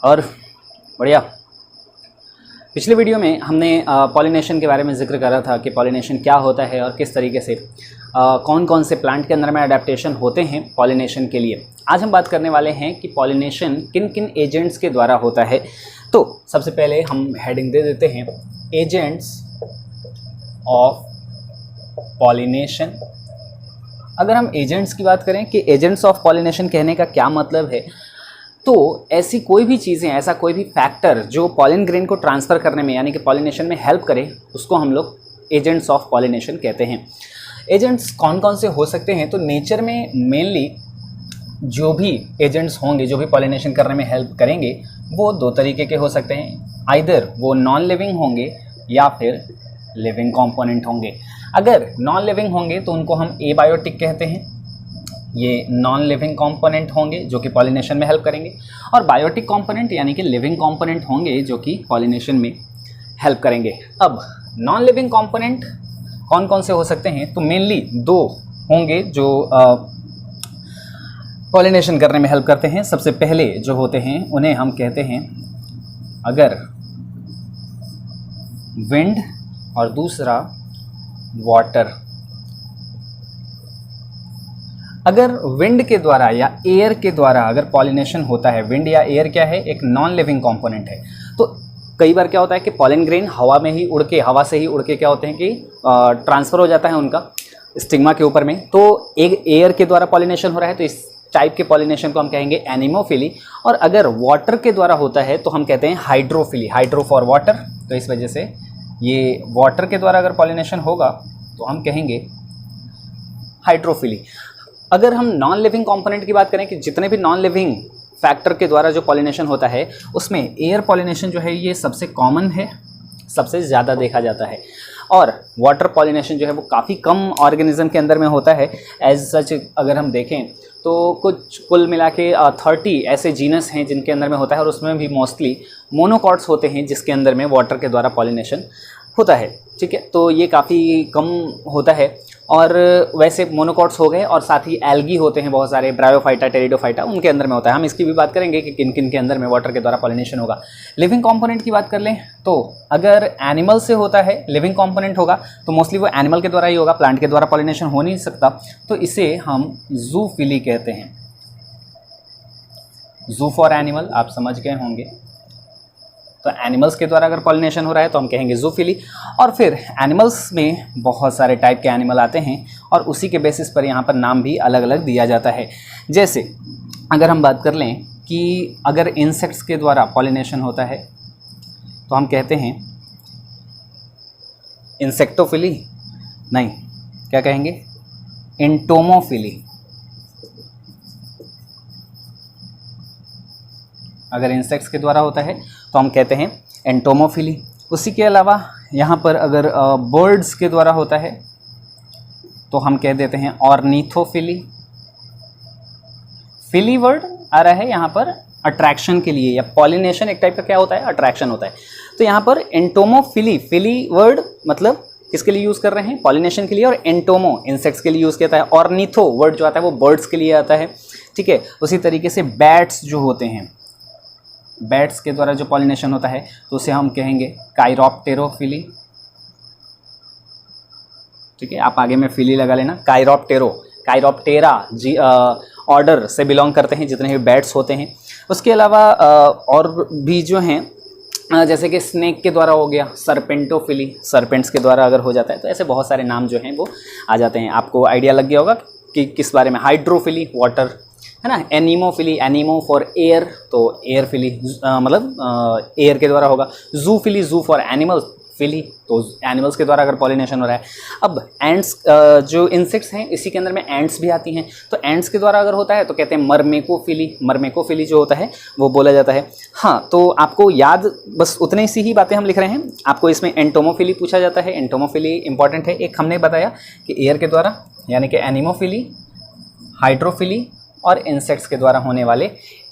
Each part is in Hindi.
और बढ़िया। पिछले वीडियो में हमने पॉलिनेशन के बारे में जिक्र करा था कि पॉलिनेशन क्या होता है और किस तरीके से कौन कौन से प्लांट के अंदर में अडेप्टेशन होते हैं पॉलिनेशन के लिए। आज हम बात करने वाले हैं कि पॉलिनेशन किन किन एजेंट्स के द्वारा होता है। तो सबसे पहले हम हेडिंग दे देते हैं, एजेंट्स ऑफ पॉलिनेशन। अगर हम एजेंट्स की बात करें कि एजेंट्स ऑफ पॉलिनेशन कहने का क्या मतलब है, तो ऐसी कोई भी चीज़ें, ऐसा कोई भी फैक्टर जो पॉलिन ग्रेन को ट्रांसफ़र करने में यानी कि पॉलिनेशन में हेल्प करे, उसको हम लोग एजेंट्स ऑफ पॉलिनेशन कहते हैं। एजेंट्स कौन कौन से हो सकते हैं? तो नेचर में मेनली जो भी एजेंट्स होंगे जो भी पॉलिनेशन करने में हेल्प करेंगे वो दो तरीके के हो सकते हैं। आइदर वो नॉन लिविंग होंगे या फिर लिविंग कंपोनेंट होंगे। अगर नॉन लिविंग होंगे तो उनको हम एबायोटिक कहते हैं, ये नॉन लिविंग कंपोनेंट होंगे जो कि पॉलिनेशन में हेल्प करेंगे, और बायोटिक कंपोनेंट यानी कि लिविंग कंपोनेंट होंगे जो कि पॉलिनेशन में हेल्प करेंगे। अब नॉन लिविंग कंपोनेंट कौन कौन से हो सकते हैं? तो मेनली दो होंगे जो पॉलिनेशन करने में हेल्प करते हैं। सबसे पहले जो होते हैं उन्हें हम कहते हैं अगर विंड, और दूसरा वाटर। अगर विंड के द्वारा या एयर के द्वारा अगर पॉलिनेशन होता है, विंड या एयर क्या है? एक नॉन लिविंग कंपोनेंट है। तो कई बार क्या होता है कि पॉलिन ग्रेन हवा से ही उड़ के क्या होते हैं कि ट्रांसफ़र हो जाता है उनका स्टिग्मा के ऊपर में। तो एक एयर के द्वारा पॉलिनेशन हो रहा है तो इस टाइप के पॉलिनेशन को हम कहेंगे एनिमोफिली। और अगर वाटर के द्वारा होता है तो हम कहते हैं हाइड्रोफिली, हाइड्रो फॉर वाटर। तो इस वजह से ये वाटर के द्वारा अगर पॉलिनेशन होगा तो हम कहेंगे हाइड्रोफिली। अगर हम नॉन लिविंग कंपोनेंट की बात करें कि जितने भी नॉन लिविंग फैक्टर के द्वारा जो पॉलिनेशन होता है उसमें एयर पॉलिनेशन जो है ये सबसे कॉमन है, सबसे ज़्यादा देखा जाता है। और वाटर पॉलिनेशन जो है वो काफ़ी कम ऑर्गेनिज्म के अंदर में होता है। एज सच अगर हम देखें तो कुछ कुल मिला के 30 ऐसे जीनस हैं जिनके अंदर में होता है, और उसमें भी मोस्टली मोनोकॉट्स होते हैं जिसके अंदर में वाटर के द्वारा पॉलिनेशन होता है। ठीक है, तो ये काफ़ी कम होता है। और वैसे मोनोकॉट्स हो गए, और साथ ही एल्गी होते हैं बहुत सारे, ब्रायोफाइटा, टेरिडोफाइटा, उनके अंदर में होता है। हम इसकी भी बात करेंगे कि किन किन के अंदर में वाटर के द्वारा पॉलिनेशन होगा। लिविंग कंपोनेंट की बात कर लें तो अगर एनिमल से होता है, लिविंग कंपोनेंट होगा तो मोस्टली वो एनिमल के द्वारा ही होगा, प्लांट के द्वारा पॉलिनेशन हो नहीं सकता। तो इसे हम जूफिली कहते हैं। जू फॉर एनिमल, आप समझ गए होंगे। तो एनिमल्स के द्वारा अगर पॉलिनेशन हो रहा है तो हम कहेंगे जूफिली। और फिर एनिमल्स में बहुत सारे टाइप के एनिमल आते हैं और उसी के बेसिस पर यहाँ पर नाम भी अलग अलग दिया जाता है। जैसे अगर हम बात कर लें कि अगर इंसेक्ट्स के द्वारा पॉलिनेशन होता है तो हम कहते हैं इंसेक्टोफिली, नहीं क्या कहेंगे, एंटोमोफिली। अगर इंसेक्ट्स के द्वारा होता है तो हम कहते हैं एंटोमोफिली। उसी के अलावा यहाँ पर अगर बर्ड्स के द्वारा होता है तो हम कह देते हैं ऑर्निथोफिली। फिली वर्ड आ रहा है यहाँ पर अट्रैक्शन के लिए, या पॉलिनेशन एक टाइप का क्या होता है, अट्रैक्शन होता है। तो यहाँ पर एंटोमोफिली, फिली वर्ड मतलब किसके लिए यूज़ कर रहे हैं? पॉलिनेशन के लिए। और एंटोमो इंसेक्ट्स के लिए यूज़ किया जाता है। ऑर्निथो वर्ड जो आता है वो बर्ड्स के लिए आता है। ठीक है, उसी तरीके से बैट्स जो होते हैं, बैट्स के द्वारा जो पॉलिनेशन होता है तो उसे हम कहेंगे काइरोप्टेरोफिली। ठीक है, आप आगे में फिली लगा लेना। काइरोप्टेरो, काइरोप्टेरा जी ऑर्डर से बिलोंग करते हैं जितने भी बैट्स होते हैं। उसके अलावा और भी जो हैं जैसे कि स्नेक के द्वारा हो गया सरपेंटोफिली, सरपेंट्स के द्वारा अगर हो जाता है तो ऐसे बहुत सारे नाम जो हैं वो आ जाते हैं। आपको आइडिया लग गया होगा कि किस बारे में। हाइड्रोफिली वाटर है ना, एनिमोफिली, एनिमो फॉर एयर, तो एयरफिली मतलब एयर के द्वारा होगा। जूफिली, जू फॉर एनिमल्स, फिली तो एनिमल्स के द्वारा अगर पॉलिनेशन हो रहा है। अब एंट्स जो इंसेक्ट्स हैं इसी के अंदर में एंट्स भी आती हैं, तो एंट्स के द्वारा अगर होता है तो कहते हैं मरमेकोफिली। मरमेकोफिली जो होता है वो बोला जाता है। हाँ, तो आपको याद बस उतनी सी ही बातें हम लिख रहे हैं। आपको इसमें एंटोमोफिली पूछा जाता है, एंटोमोफिली इंपॉर्टेंट है। एक हमने बताया कि एयर के द्वारा यानी कि एनिमोफिली, हाइड्रोफिली और इंसेक्ट्स के द्वारा होने वाले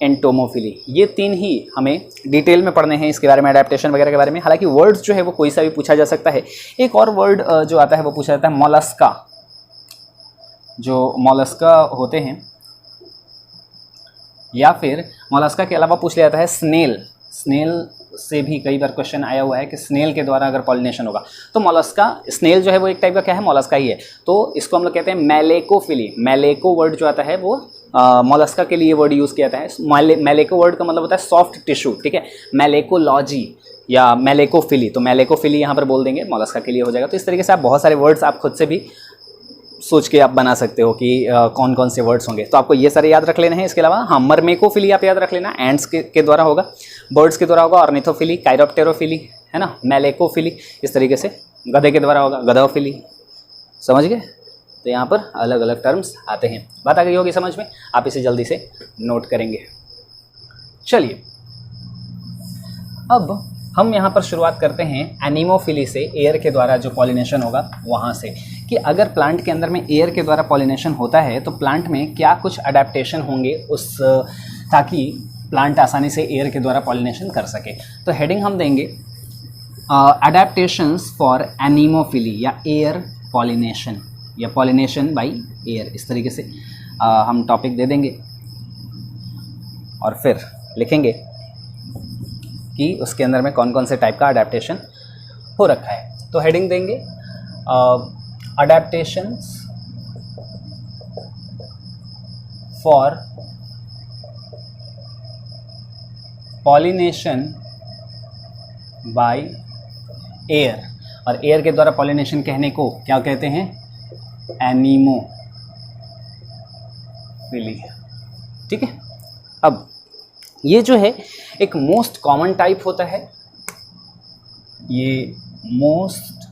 एंटोमोफिली, ये तीन ही हमें डिटेल में पढ़ने हैं इसके बारे में, एडेप्टेशन वगैरह के बारे में। हालांकि वर्ड्स जो है वो कोई सा भी पूछा जा सकता है। एक और वर्ड जो आता है वो पूछा जाता है मोलस्का। जो मोलस्का होते हैं या फिर मोलस्का के अलावा पूछ लिया जाता है स्नेल। स्नेल से भी कई बार क्वेश्चन आया हुआ है कि स्नेल के द्वारा अगर पॉलिनेशन होगा तो मोलस्का, स्नेल जो है वो एक टाइप का क्या है, मोलस्का ही है, तो इसको हम लोग कहते हैं मैलेकोफिली। मैलेको वर्ड जो आता है वो मोलस्का के लिए वर्ड यूज़ किया जाता है। मैलेको वर्ड का मतलब होता है सॉफ्ट टिश्यू, ठीक है, मैलेकोलॉजी या मैलेकोफिली, तो मैलेकोफिली यहाँ पर बोल देंगे, मोलस्का के लिए हो जाएगा। तो इस तरीके से आप बहुत सारे वर्ड्स आप खुद से भी सोच के आप बना सकते हो कि कौन कौन से वर्ड्स होंगे, तो आपको ये सारे याद रख लेने हैं। इसके अलावा हाँ, मरमेकोफिली आप याद रख लेना, एंड्स के द्वारा होगा, बर्ड्स के द्वारा होगा, ऑर्निथोफिली, काइरोप्टेरोफिली, है ना, मैलेकोफिली, इस तरीके से गधे के द्वारा होगा, गधोफिली। समझ गए? तो यहाँ पर अलग अलग टर्म्स आते हैं। बात आ गई होगी समझ में, आप इसे जल्दी से नोट करेंगे। चलिए अब हम यहाँ पर शुरुआत करते हैं एनीमोफिली से, एयर के द्वारा जो पॉलिनेशन होगा वहाँ से, कि अगर प्लांट के अंदर में एयर के द्वारा पॉलिनेशन होता है तो प्लांट में क्या कुछ अडेप्टेशन होंगे उस, ताकि प्लांट आसानी से एयर के द्वारा पॉलिनेशन कर सके। तो हेडिंग हम देंगे अडेप्टेशंस फॉर एनीमोफिली या एयर पॉलिनेशन या पॉलिनेशन बाय एयर, इस तरीके से हम टॉपिक दे देंगे और फिर लिखेंगे कि उसके अंदर में कौन कौन से टाइप का अडेप्टेशन हो रखा है। तो हेडिंग देंगे adaptations for pollination by air, और एयर के द्वारा पॉलिनेशन कहने को क्या कहते हैं, एनीमोफिली। ठीक है, अब ये जो है एक मोस्ट कॉमन टाइप होता है, ये मोस्ट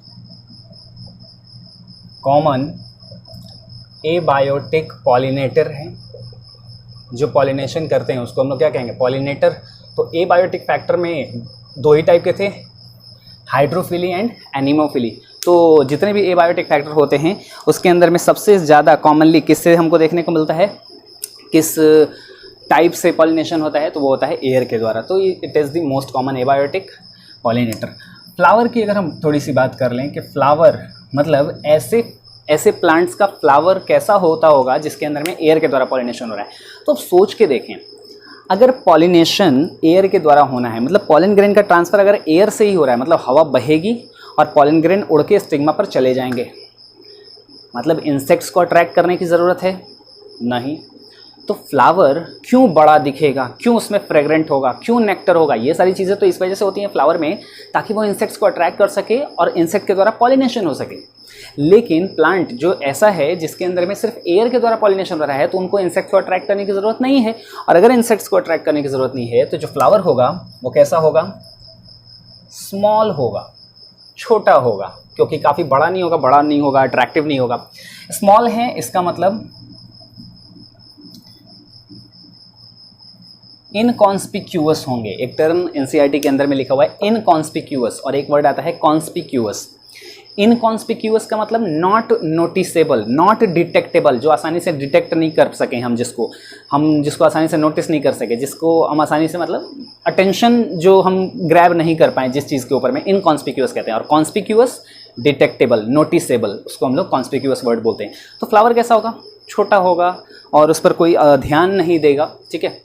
कॉमन एबायोटिक पॉलिनेटर है। जो पॉलिनेशन करते हैं उसको हम लोग क्या कहेंगे, पॉलिनेटर। तो एबायोटिक फैक्टर में दो ही टाइप के थे, हाइड्रोफिली एंड एनीमोफिली। तो जितने भी एबायोटिक फैक्टर होते हैं उसके अंदर में सबसे ज़्यादा कॉमनली किससे हमको देखने को मिलता है, किस टाइप से पॉलिनेशन होता है, तो वो होता है एयर के द्वारा। तो it is the most common abiotic pollinator. Flower की अगर हम थोड़ी सी बात कर लें कि फ्लावर मतलब ऐसे प्लांट्स का फ्लावर कैसा होता होगा जिसके अंदर में एयर के द्वारा पॉलिनेशन हो रहा है। तो अब सोच के देखें, अगर पॉलिनेशन एयर के द्वारा होना है, मतलब पॉलन ग्रेन का ट्रांसफ़र अगर एयर से ही हो रहा है, मतलब हवा बहेगी और पॉलन ग्रेन उड़ के स्टिग्मा पर चले जाएंगे, मतलब इंसेक्ट्स को अट्रैक्ट करने की ज़रूरत है नहीं। तो फ्लावर क्यों बड़ा दिखेगा, क्यों उसमें फ्रेग्रेंट होगा, क्यों नेक्टर होगा, ये सारी चीज़ें तो इस वजह से होती हैं फ्लावर में, ताकि वो इंसेक्ट्स को अट्रैक्ट कर सके और इंसेक्ट के द्वारा पॉलिनेशन हो सके। लेकिन प्लांट जो ऐसा है जिसके अंदर में सिर्फ एयर के द्वारा पॉलिनेशन हो रहा है, तो उनको इंसेक्ट्स को अट्रैक्ट करने की ज़रूरत नहीं है। और अगर इंसेक्ट्स को अट्रैक्ट करने की ज़रूरत नहीं है तो जो फ्लावर होगा वो कैसा होगा, स्मॉल होगा, छोटा होगा, क्योंकि काफ़ी बड़ा नहीं होगा, अट्रैक्टिव नहीं होगा। स्मॉल है इसका मतलब इनकॉन्स्पिक्यूअस होंगे। एक टर्म एनसीईआरटी के अंदर में लिखा हुआ है इनकॉन्स्पिक्यूअस, और एक वर्ड आता है कॉन्स्पिक्यूअस। इनकॉन्स्पिक्यूअस का मतलब नॉट नोटिसेबल, नॉट डिटेक्टेबल, जो आसानी से डिटेक्ट नहीं कर सके हम जिसको आसानी से नोटिस नहीं कर सके, जिसको हम आसानी से मतलब अटेंशन जो हम ग्रैब नहीं कर पाए जिस चीज़ के ऊपर में, इनकॉन्स्पिक्यूअस कहते हैं। और कॉन्स्पिक्यूअस डिटेक्टेबल, नोटिसेबल, उसको हम लोग कॉन्स्पिक्यूअस वर्ड बोलते हैं। तो फ्लावर कैसा होगा, छोटा होगा और उस पर कोई ध्यान नहीं देगा। ठीक है,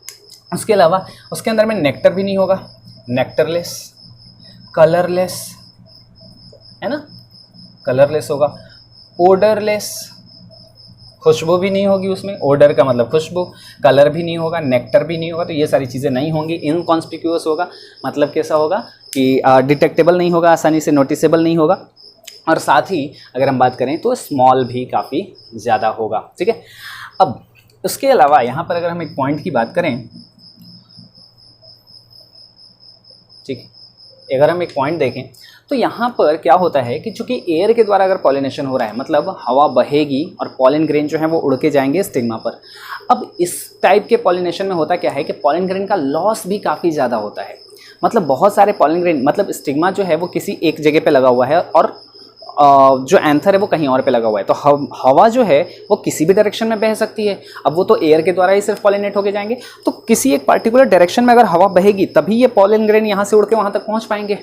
उसके अलावा उसके अंदर में नेक्टर भी नहीं होगा, नेक्टरलेस, कलरलेस, है ना, कलरलेस होगा, ओडरलेस, खुशबू भी नहीं होगी उसमें, ओडर का मतलब खुशबू, कलर भी नहीं होगा, नेक्टर भी नहीं होगा, तो ये सारी चीज़ें नहीं होंगी। इनकॉन्स्पिक्यूअस होगा मतलब कैसा होगा कि डिटेक्टेबल नहीं होगा, आसानी से नोटिसेबल नहीं होगा, और साथ ही अगर हम बात करें तो स्मॉल भी काफ़ी ज़्यादा होगा। ठीक है, अब उसके अलावा यहाँ पर अगर हम एक पॉइंट की बात करें, ठीक है, अगर हम एक पॉइंट देखें तो यहाँ पर क्या होता है कि चूंकि एयर के द्वारा अगर पॉलिनेशन हो रहा है, मतलब हवा बहेगी और पॉलन ग्रेन जो है वो उड़ के जाएंगे स्टिग्मा पर। अब इस टाइप के पॉलिनेशन में होता क्या है कि पॉलन ग्रेन का लॉस भी काफ़ी ज़्यादा होता है, मतलब बहुत सारे पॉलन ग्रेन, मतलब स्टिग्मा जो है वो किसी एक जगह पे लगा हुआ है और जो एंथर है वो कहीं और पे लगा हुआ है। तो हवा जो है वो किसी भी डायरेक्शन में बह सकती है। अब वो तो एयर के द्वारा ही सिर्फ पॉलिनेट होके जाएंगे, तो किसी एक पर्टिकुलर डायरेक्शन में अगर हवा बहेगी तभी ये पॉलन ग्रेन यहाँ से उड़ के वहाँ तक पहुँच पाएंगे।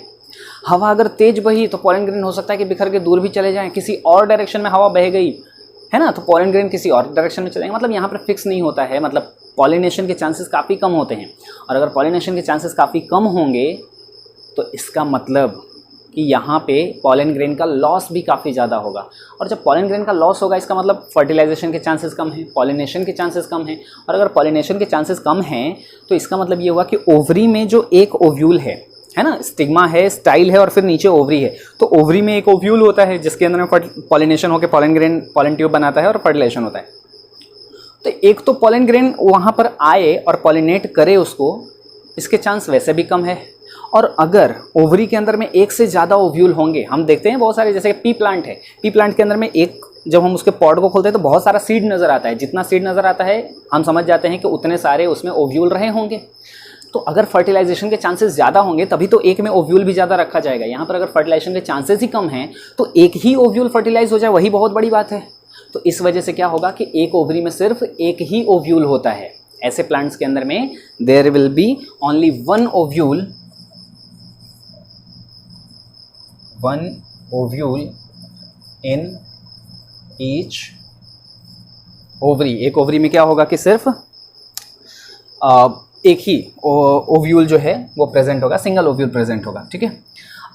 हवा अगर तेज बही तो पॉलन ग्रेन हो सकता है कि बिखर के दूर भी चले जाएं, किसी और डायरेक्शन में हवा बह गई है ना, तो पॉलन ग्रेन किसी और डायरेक्शन में चले जाएंगे। मतलब यहाँ पर फिक्स नहीं होता है, मतलब पॉलिनेशन के चांसेस काफ़ी कम होते हैं। और अगर पॉलिनेशन के चांसेस काफ़ी कम होंगे तो इसका मतलब कि यहाँ पे पॉलन ग्रेन का लॉस भी काफ़ी ज़्यादा होगा। और जब पॉलन ग्रेन का लॉस होगा इसका मतलब फर्टिलाइजेशन के चांसेस कम हैं, पॉलिनेशन के चांसेस कम हैं। और अगर पॉलिनेशन के चांसेस कम हैं तो इसका मतलब ये हुआ कि ओवरी में जो एक ओव्यूल है ना, स्टिग्मा है, स्टाइल है और फिर नीचे ओवरी है, तो ओवरी में एक ओव्यूल होता है जिसके अंदर में पॉलिनेशन होकर पॉलन ग्रेन पॉलन ट्यूब बनाता है और फर्टिलाइजेशन होता है। तो एक तो पॉलन ग्रेन वहाँ पर आए और पॉलिनेट करे उसको, इसके चांस वैसे भी कम है। और अगर ओवरी के अंदर में एक से ज़्यादा ओव्यूल होंगे, हम देखते हैं बहुत सारे, जैसे पी प्लांट है, पी प्लांट के अंदर में एक, जब हम उसके पॉड को खोलते हैं तो बहुत सारा सीड नज़र आता है। जितना सीड नज़र आता है हम समझ जाते हैं कि उतने सारे उसमें ओव्यूल रहे होंगे। तो अगर फर्टिलाइजेशन के चांसेस ज़्यादा होंगे तभी तो एक में ओव्यूल भी ज़्यादा रखा जाएगा। यहाँ पर अगर फर्टिलाइजेशन के चांसेस ही कम हैं तो एक ही ओव्यूल फर्टिलाइज हो जाए, वही बहुत बड़ी बात है। तो इस वजह से क्या होगा कि एक ओवरी में सिर्फ एक ही ओव्यूल होता है। ऐसे प्लांट्स के अंदर में there will be only one ovule in each ovary. एक ओवरी में क्या होगा कि सिर्फ एक ही ओव्यूल जो है वो प्रेजेंट होगा, सिंगल ओव्यूल प्रेजेंट होगा, ठीक है।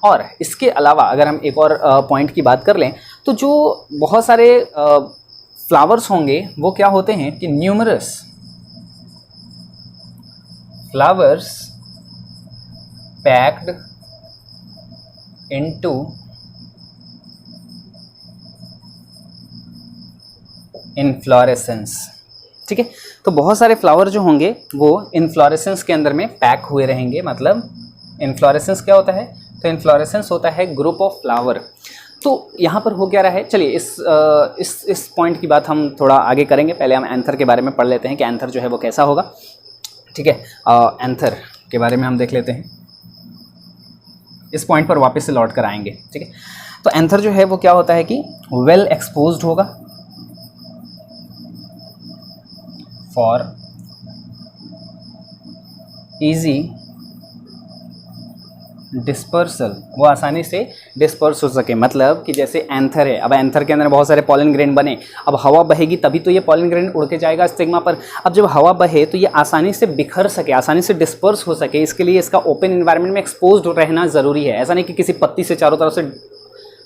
और इसके अलावा अगर हम एक और पॉइंट की बात कर लें तो जो बहुत सारे फ्लावर्स होंगे वो क्या होते हैं कि numerous flowers packed into inflorescence, ठीक है। तो बहुत सारे फ्लावर जो होंगे वो इनफ्लोरेसेंस के अंदर में पैक हुए रहेंगे। मतलब इनफ्लोरेसेंस क्या होता है, तो इनफ्लोरेसेंस होता है ग्रुप ऑफ फ्लावर। तो यहाँ पर हो क्या रहा है, चलिए इस पॉइंट की बात हम थोड़ा आगे करेंगे। पहले हम एंथर के बारे में पढ़ लेते हैं कि एंथर जो है वो कैसा होगा, ठीक है। एंथर के बारे में हम देख लेते हैं, इस पॉइंट पर वापस से लौट कर आएंगे, ठीक है। तो एंथर जो है वो क्या होता है कि वेल एक्सपोज्ड होगा फॉर इजी डिस्पर्सल, वो आसानी से डिस्पर्स हो सके। मतलब कि जैसे एंथर है, अब एंथर के अंदर बहुत सारे पॉलन ग्रेन बने, अब हवा बहेगी तभी तो ये पॉलन ग्रेन उड़ के जाएगा स्टिग्मा पर। अब जब हवा बहे तो ये आसानी से बिखर सके, आसानी से डिस्पर्स हो सके, इसके लिए इसका ओपन इन्वायरमेंट में एक्सपोज्ड रहना ज़रूरी है। ऐसा नहीं कि किसी पत्ती से चारों तरफ से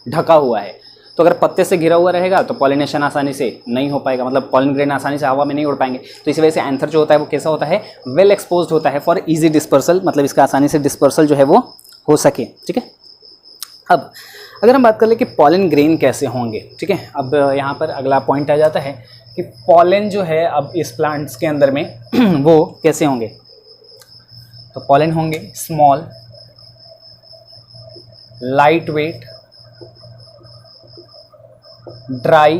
ढका हुआ है, तो अगर पत्ते से घिरा हुआ रहेगा तो पॉलिनेशन आसानी से नहीं हो पाएगा, मतलब पॉलन ग्रेन आसानी से हवा में नहीं उड़ पाएंगे। तो इस वजह से एंथर जो होता है वो कैसा होता है, वेल एक्सपोज्ड होता है फॉर इजी डिस्पर्सल, मतलब इसका आसानी से डिस्पर्सल जो है वो हो सके, ठीक है। अब अगर हम बात कर ले कि पॉलन ग्रेन कैसे होंगे, ठीक है। अब यहाँ पर अगला पॉइंट आ जाता है कि पॉलन जो है अब इस प्लांट्स के अंदर में वो कैसे होंगे। तो पॉलन होंगे स्मॉल, लाइट वेट, ड्राई,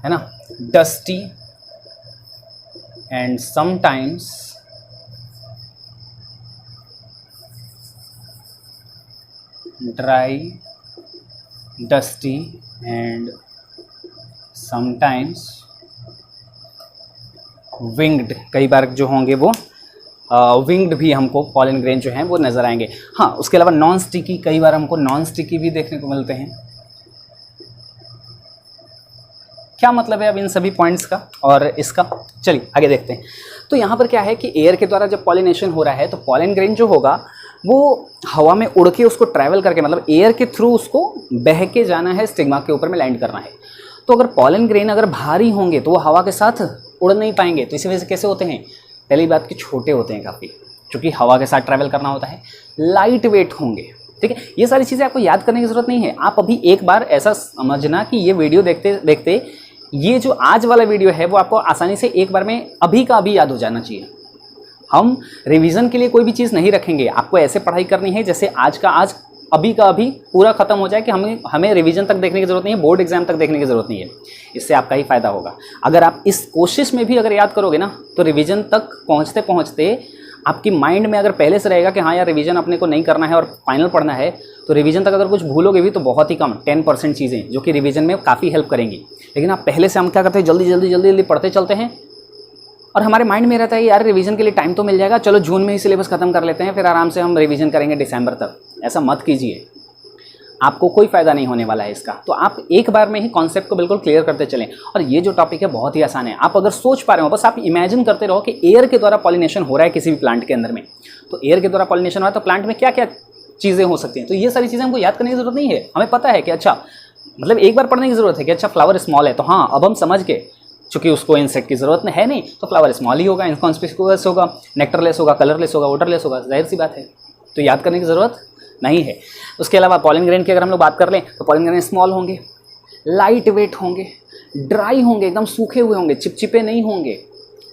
है ना, dusty and sometimes dry, dusty and sometimes winged. कई बार जो होंगे वो विंग्ड भी हमको पॉलन ग्रेन जो हैं वो नज़र आएंगे। हाँ, उसके अलावा नॉन स्टिकी, कई बार हमको नॉन स्टिकी भी देखने को मिलते हैं। क्या मतलब है अब इन सभी पॉइंट्स का और इसका, चलिए आगे देखते हैं। तो यहाँ पर क्या है कि एयर के द्वारा जब पॉलिनेशन हो रहा है तो पॉलन ग्रेन जो होगा वो हवा में उड़ के उसको ट्रैवल करके, मतलब एयर के थ्रू उसको बह के जाना है, स्टिग्मा के ऊपर में लैंड करना है। तो अगर पॉलन ग्रेन अगर भारी होंगे तो वो हवा के साथ उड़ नहीं पाएंगे। तो इसी वजह से कैसे होते हैं, पहली बात कि छोटे होते हैं काफ़ी, क्योंकि हवा के साथ ट्रैवल करना होता है। लाइट वेट होंगे, ठीक है। ये सारी चीज़ें आपको याद करने की ज़रूरत नहीं है। आप अभी एक बार ऐसा समझना कि ये वीडियो देखते देखते ये जो आज वाला वीडियो है वो आपको आसानी से एक बार में अभी का अभी याद हो जाना चाहिए। हम रिवीजन के लिए कोई भी चीज़ नहीं रखेंगे, आपको ऐसे पढ़ाई करनी है जैसे आज का आज अभी का अभी पूरा खत्म हो जाए, कि हमें रिवीजन तक देखने की ज़रूरत नहीं है, बोर्ड एग्जाम तक देखने की ज़रूरत नहीं है। इससे आपका ही फ़ायदा होगा। अगर आप इस कोशिश में भी अगर याद करोगे ना तो रिवीजन तक पहुँचते पहुँचते आपकी माइंड में अगर पहले से रहेगा कि हाँ यार रिवीजन अपने को नहीं करना है और फाइनल पढ़ना है, तो रिवीजन तक अगर कुछ भूलोगे भी तो बहुत ही कम 10% चीज़ें जो कि रिवीजन में काफ़ी हेल्प करेंगी। लेकिन आप पहले से हम क्या करते हैं, जल्दी जल्दी जल्दी जल्दी पढ़ते चलते हैं और हमारे माइंड में रहता है यार रिवीजन के लिए टाइम तो मिल जाएगा, चलो जून में ही सिलेबस खत्म कर लेते हैं, फिर आराम से हम रिवीजन करेंगे दिसंबर तक। ऐसा मत कीजिए। आपको कोई फायदा नहीं होने वाला है इसका। तो आप एक बार में ही कॉन्सेप्ट को बिल्कुल क्लियर करते चलें। और ये जो टॉपिक है बहुत ही आसान है, आप अगर सोच पा रहे हो, बस आप इमेजिन करते रहो कि एयर के द्वारा पॉलिनेशन हो रहा है किसी भी प्लांट के अंदर में, तो एयर के द्वारा पॉलिनेशन हो रहा है तो प्लांट में क्या क्या चीज़ें हो सकती हैं। तो ये सारी चीज़ें हमको याद करने की जरूरत नहीं है, हमें पता है कि अच्छा, मतलब एक बार पढ़ने की जरूरत है कि अच्छा फ्लावर स्मॉल है, तो हाँ अब हम समझ के, चूंकि उसको इंसेक्ट की जरूरत है नहीं, तो फ्लावर स्मॉल ही होगा, इनकॉन्स्पिकुअस होगा, नेक्टरलेस होगा, कलरलेस होगा, वाटरलेस होगा, जाहिर सी बात है। तो याद करने की ज़रूरत नहीं है। उसके अलावा पॉलन ग्रेन की अगर हम लोग बात कर लें तो पॉलन ग्रेन स्मॉल होंगे, लाइट वेट होंगे, ड्राई होंगे, एकदम सूखे हुए होंगे, चिपचिपे नहीं होंगे।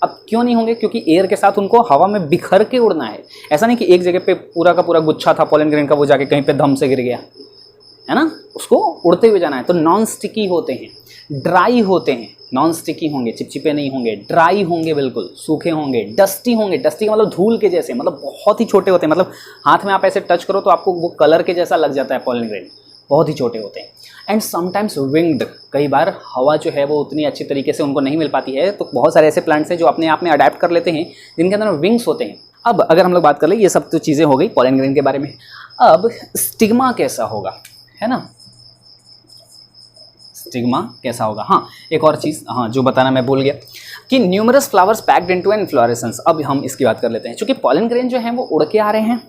अब क्यों नहीं होंगे? क्योंकि एयर के साथ उनको हवा में बिखर के उड़ना है। ऐसा नहीं कि एक जगह पे पूरा का पूरा गुच्छा था पॉलन ग्रेन का, वो जाके कहीं पे धम से गिर गया, है ना, उसको उड़ते हुए जाना है। तो नॉन स्टिकी होते हैं, ड्राई होते हैं, नॉन स्टिकी होंगे, चिपचिपे नहीं होंगे, ड्राई होंगे, बिल्कुल सूखे होंगे, डस्टी होंगे, डस्टी का मतलब धूल के जैसे, मतलब बहुत ही छोटे होते हैं, मतलब हाथ में आप ऐसे टच करो तो आपको वो कलर के जैसा लग जाता है पॉलन ग्रेन, बहुत ही छोटे होते हैं। एंड समटाइम्स विंग्ड, कई बार हवा जो है वो उतनी अच्छी तरीके से उनको नहीं मिल पाती है, तो बहुत सारे ऐसे प्लांट्स हैं जो अपने आप में अडेप्ट कर लेते हैं जिनके अंदर विंग्स होते हैं। अब अगर हम लोग बात कर ले, ये सब तो चीज़ें हो गई पॉलन ग्रेन के बारे में। अब स्टिग्मा कैसा होगा, है ना, स्टिग्मा कैसा होगा। हाँ, एक और चीज़, हाँ, जो बताना मैं भूल गया कि numerous flowers packed into an inflorescence. अब हम इसकी बात कर लेते हैं। चूंकि पॉलन ग्रेन जो है वो उड़ के आ रहे हैं,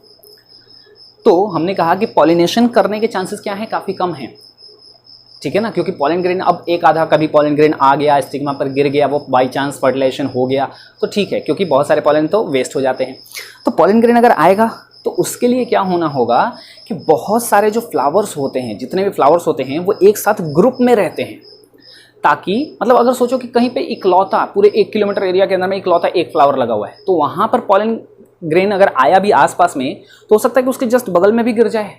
तो हमने कहा कि पॉलिनेशन करने के चांसेस क्या हैं, काफ़ी कम हैं, ठीक है ना, क्योंकि पॉलन ग्रेन अब एक आधा कभी पॉलन ग्रेन आ गया, स्टिग्मा पर गिर गया, वो बाई चांस फर्टिलाइजेशन हो गया तो ठीक है, क्योंकि बहुत सारे पॉलन तो वेस्ट हो जाते हैं। तो पॉलन ग्रेन अगर आएगा तो उसके लिए क्या होना होगा कि बहुत सारे जो फ्लावर्स होते हैं, जितने भी फ्लावर्स होते हैं वो एक साथ ग्रुप में रहते हैं, ताकि मतलब अगर सोचो कि कहीं पे इकलौता पूरे 1 किलोमीटर एरिया के अंदर में इकलौता एक फ्लावर लगा हुआ है, तो वहाँ पर पॉलन ग्रेन अगर आया भी आसपास में तो हो सकता है कि उसके जस्ट बगल में भी गिर जाए,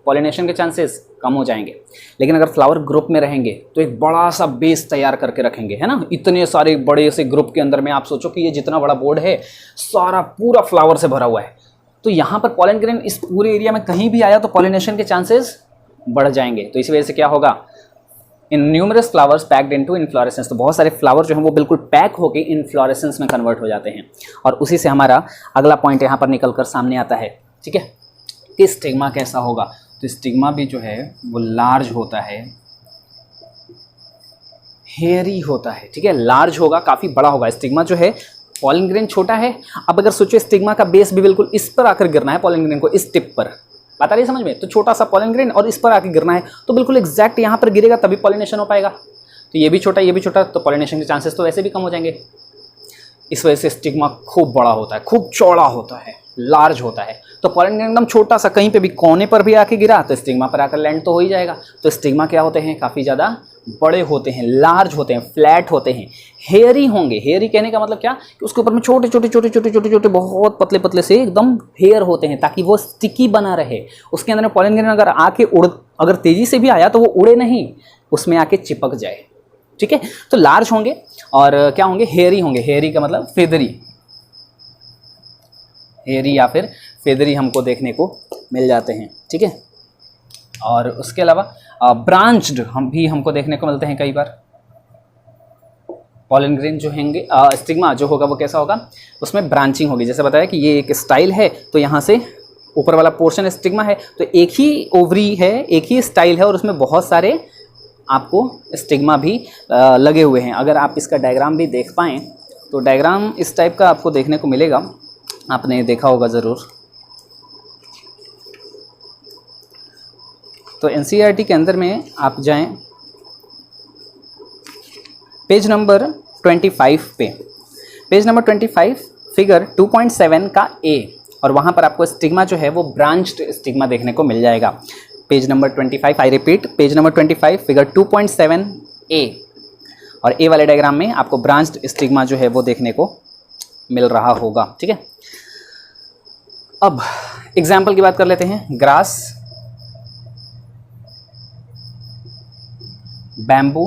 पॉलिनेशन के चांसेस कम हो जाएंगे। लेकिन अगर फ्लावर ग्रुप में रहेंगे तो एक बड़ा सा बेस तैयार करके रखेंगे, है ना, इतने सारे बड़े से ग्रुप के अंदर में आप सोचो कि ये जितना बड़ा बोर्ड है सारा पूरा फ्लावर से भरा हुआ है, तो यहाँ पर पॉलन ग्रेन इस पूरे एरिया में कहीं भी आया तो पॉलिनेशन के चांसेस बढ़ जाएंगे। तो इसी वजह से क्या होगा, इन numerous flowers packed into inflorescence, तो बहुत सारे फ्लावर जो हैं वो बिल्कुल पैक होकर इन्फ्लोरेसेंस में कन्वर्ट हो जाते हैं। और उसी से हमारा अगला पॉइंट यहाँ पर निकल कर सामने आता है, ठीक है, कि स्टिग्मा कैसा होगा। तो स्टिग्मा भी जो है वो लार्ज होता है, हेयरी होता है, ठीक है, लार्ज होगा, काफ़ी बड़ा होगा। स्टिग्मा जो है, पॉलन ग्रेन छोटा है, अब अगर सोचो स्टिग्मा का बेस भी बिल्कुल इस पर आकर गिरना है, पॉलन ग्रेन को इस टिप पर, बात आ रही है समझ में, तो छोटा सा पॉलन ग्रेन और इस पर आकर गिरना है तो बिल्कुल एग्जैक्ट यहाँ पर गिरेगा तभी पॉलिनेशन हो पाएगा। तो ये भी छोटा, ये भी छोटा, तो पॉलिनेशन के चांसेस तो वैसे भी कम हो जाएंगे। इस वजह से स्टिग्मा खूब बड़ा होता है, खूब चौड़ा होता है, लार्ज होता है। तो पॉलन ग्रेन एकदम छोटा सा कहीं पे भी कोने पर भी आके गिरा तो स्टिग्मा पर आकर लैंड तो हो ही जाएगा। तो स्टिग्मा क्या होते हैं, काफ़ी ज़्यादा बड़े होते हैं, लार्ज होते हैं, फ्लैट होते हैं, हेयरी होंगे। हेयरी कहने का मतलब क्या कि उसके ऊपर में छोटे छोटे छोटे छोटे छोटे छोटे बहुत पतले पतले से एकदम हेयर होते हैं, ताकि वो स्टिकी बना रहे। उसके अंदर में पॉलन ग्रेन अगर आके अगर तेज़ी से भी आया तो वो उड़े नहीं, उसमें आके चिपक जाए, ठीक है। तो लार्ज होंगे और क्या होंगे, हेयरी होंगे। हेयरी का मतलब फेदरी, हेयरी या फिर फेदरी हमको देखने को मिल जाते हैं, ठीक है। और उसके अलावा ब्रांच्ड हमको देखने को मिलते हैं कई बार। पॉलन ग्रेन जो होंगे, स्टिग्मा जो होगा वो कैसा होगा, उसमें ब्रांचिंग होगी। जैसे बताया कि ये एक स्टाइल है, तो यहाँ से ऊपर वाला पोर्शन स्टिग्मा है, तो एक ही ओवरी है, एक ही स्टाइल है और उसमें बहुत सारे आपको स्टिग्मा भी लगे हुए हैं। अगर आप इसका डायग्राम भी देख पाएँ तो डायग्राम इस टाइप का आपको देखने को मिलेगा, आपने देखा होगा ज़रूर। तो एनसीईआरटी के अंदर में आप जाएं, पेज नंबर 25 पे, पेज नंबर 25 फिगर 2.7 का ए, और वहाँ पर आपको स्टिग्मा जो है वो ब्रांच्ड स्टिग्मा देखने को मिल जाएगा। Page number 25, I repeat, page number 25 figure 2.7 ए, और ए वाले डायग्राम में आपको ब्रांच्ड स्टिग्मा जो है वो देखने को मिल रहा होगा, ठीक है। अब एग्जाम्पल की बात कर लेते हैं। ग्रास, बैम्बू,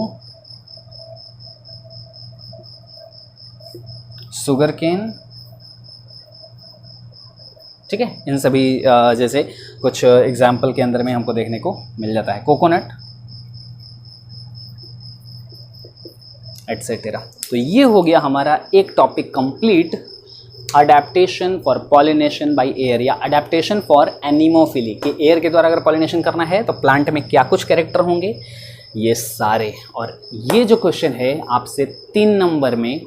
शुगर केन, ठीक है, इन सभी जैसे कुछ एग्जाम्पल के अंदर में हमको देखने को मिल जाता है। Coconut etcetera. तो ये हो गया हमारा एक topic complete. Adaptation for pollination by air या अडेप्टेशन फॉर एनिमोफिली कि एयर के द्वारा अगर पॉलिनेशन करना है तो प्लांट में क्या कुछ कैरेक्टर होंगे, ये सारे। और ये जो क्वेश्चन है आपसे 3 नंबर में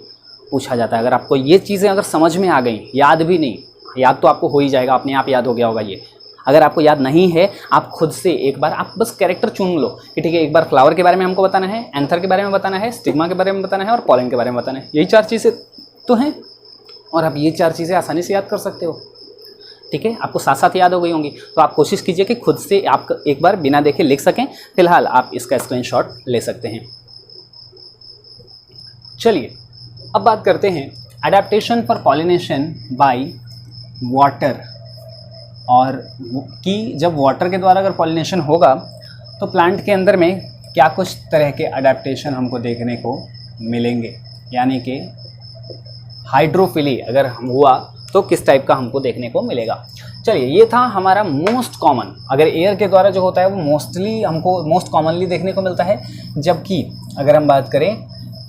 पूछा जाता है। अगर आपको ये चीज़ें अगर समझ में आ गई, याद भी नहीं, याद तो आपको हो ही जाएगा, अपने आप याद हो गया होगा ये। अगर आपको याद नहीं है, आप खुद से एक बार आप बस कैरेक्टर चुन लो कि ठीक है, एक बार फ्लावर के बारे में हमको बताना है, एंथर के बारे में बताना है, स्टिग्मा के बारे में बताना है और पॉलन के बारे में बताना है। यही 4 चीज़ें तो हैं और आप ये 4 चीज़ें आसानी से याद कर सकते हो। ठीक है, आपको साथ साथ याद हो गई होंगी, तो आप कोशिश कीजिए कि खुद से आप एक बार बिना देखे लिख सकें। फिलहाल आप इसका स्क्रीनशॉट ले सकते हैं। चलिए अब बात करते हैं adaptation for pollination by water, और कि जब वाटर के द्वारा अगर पॉलिनेशन होगा तो प्लांट के अंदर में क्या कुछ तरह के अडेप्टेशन हमको देखने को मिलेंगे, यानी कि हाइड्रोफिली अगर हुआ तो किस टाइप का हमको देखने को मिलेगा। चलिए, ये था हमारा मोस्ट कॉमन। अगर एयर के द्वारा जो होता है वो मोस्ट कॉमनली देखने को मिलता है, जबकि अगर हम बात करें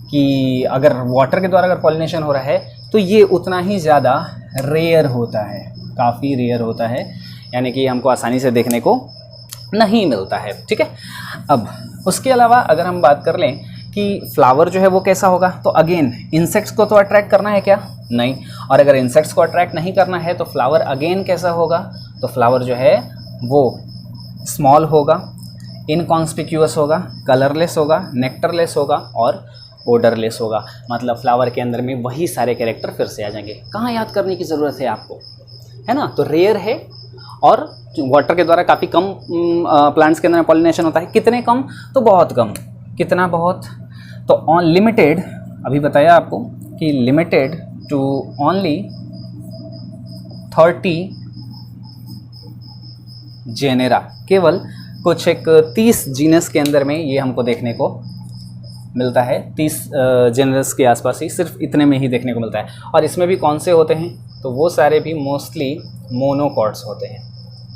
कि अगर वाटर के द्वारा अगर पॉलिनेशन हो रहा है तो ये उतना ही ज़्यादा रेयर होता है, काफ़ी रेयर होता है, यानी कि हमको आसानी से देखने को नहीं मिलता है। ठीक है, अब उसके अलावा अगर हम बात कर लें कि फ्लावर जो है वो कैसा होगा, तो अगेन इंसेक्ट्स को तो अट्रैक्ट करना है क्या, नहीं। और अगर इंसेक्ट्स को अट्रैक्ट नहीं करना है तो फ्लावर अगेन कैसा होगा, तो फ्लावर जो है वो स्मॉल होगा, इनकॉन्स्पिक्यूअस होगा, कलरलेस होगा, नेक्टरलेस होगा और ओडरलेस होगा। मतलब फ्लावर के अंदर में वही सारे कैरेक्टर फिर से आ जाएंगे। कहाँ याद करने की ज़रूरत है आपको, है ना। तो रेयर है और वाटर के द्वारा काफ़ी कम प्लांट्स के अंदर पॉलिनेशन होता है। कितने कम, तो बहुत कम। कितना, बहुत, तो ऑन लिमिटेड, अभी बताया आपको कि लिमिटेड टू ओनली 30 जेनेरा, केवल कुछ एक 30 जीनस के अंदर में ये हमको देखने को मिलता है। 30 जेनरस के आसपास ही, सिर्फ इतने में ही देखने को मिलता है। और इसमें भी कौन से होते हैं, तो वो सारे भी मोस्टली मोनोकॉट्स होते हैं।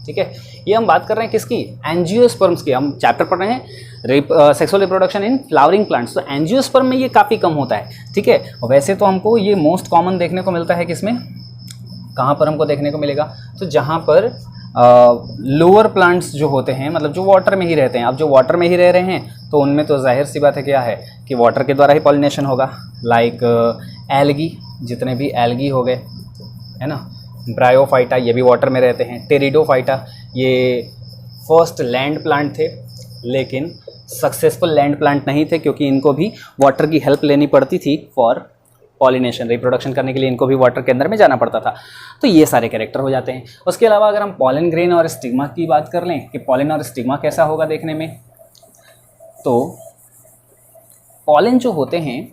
ठीक है, ये हम बात कर रहे हैं किसकी, एंजियोस्पर्म्स की। हम चैप्टर पढ़ रहे हैं sexual reproduction in flowering plants, तो एंजियोस्पर्म में ये काफ़ी कम होता है। ठीक है, वैसे तो हमको ये मोस्ट कॉमन देखने को मिलता है किसमें, कहाँ पर हमको देखने को मिलेगा, तो जहाँ पर लोअर प्लांट्स जो होते हैं, मतलब जो वाटर में ही रहते हैं। अब जो वाटर में ही रह रहे हैं तो उनमें तो जाहिर सी बात है क्या है कि वाटर के द्वारा ही पॉलिनेशन होगा। लाइक एल्गी, जितने भी एल्गी हो गए, है ना, ब्रायोफाइटा, ये भी वाटर में रहते हैं। टेरिडोफाइटा, ये फर्स्ट लैंड प्लांट थे, लेकिन सक्सेसफुल लैंड प्लांट नहीं थे क्योंकि इनको भी वाटर की हेल्प लेनी पड़ती थी फॉर पॉलिनेशन, रिप्रोडक्शन करने के लिए इनको भी वाटर के अंदर में जाना पड़ता था। तो ये सारे कैरेक्टर हो जाते हैं। उसके अलावा अगर हम पॉलन ग्रेन और स्टिग्मा की बात कर लें कि पॉलन और स्टिग्मा कैसा होगा देखने में, तो पॉलन जो होते हैं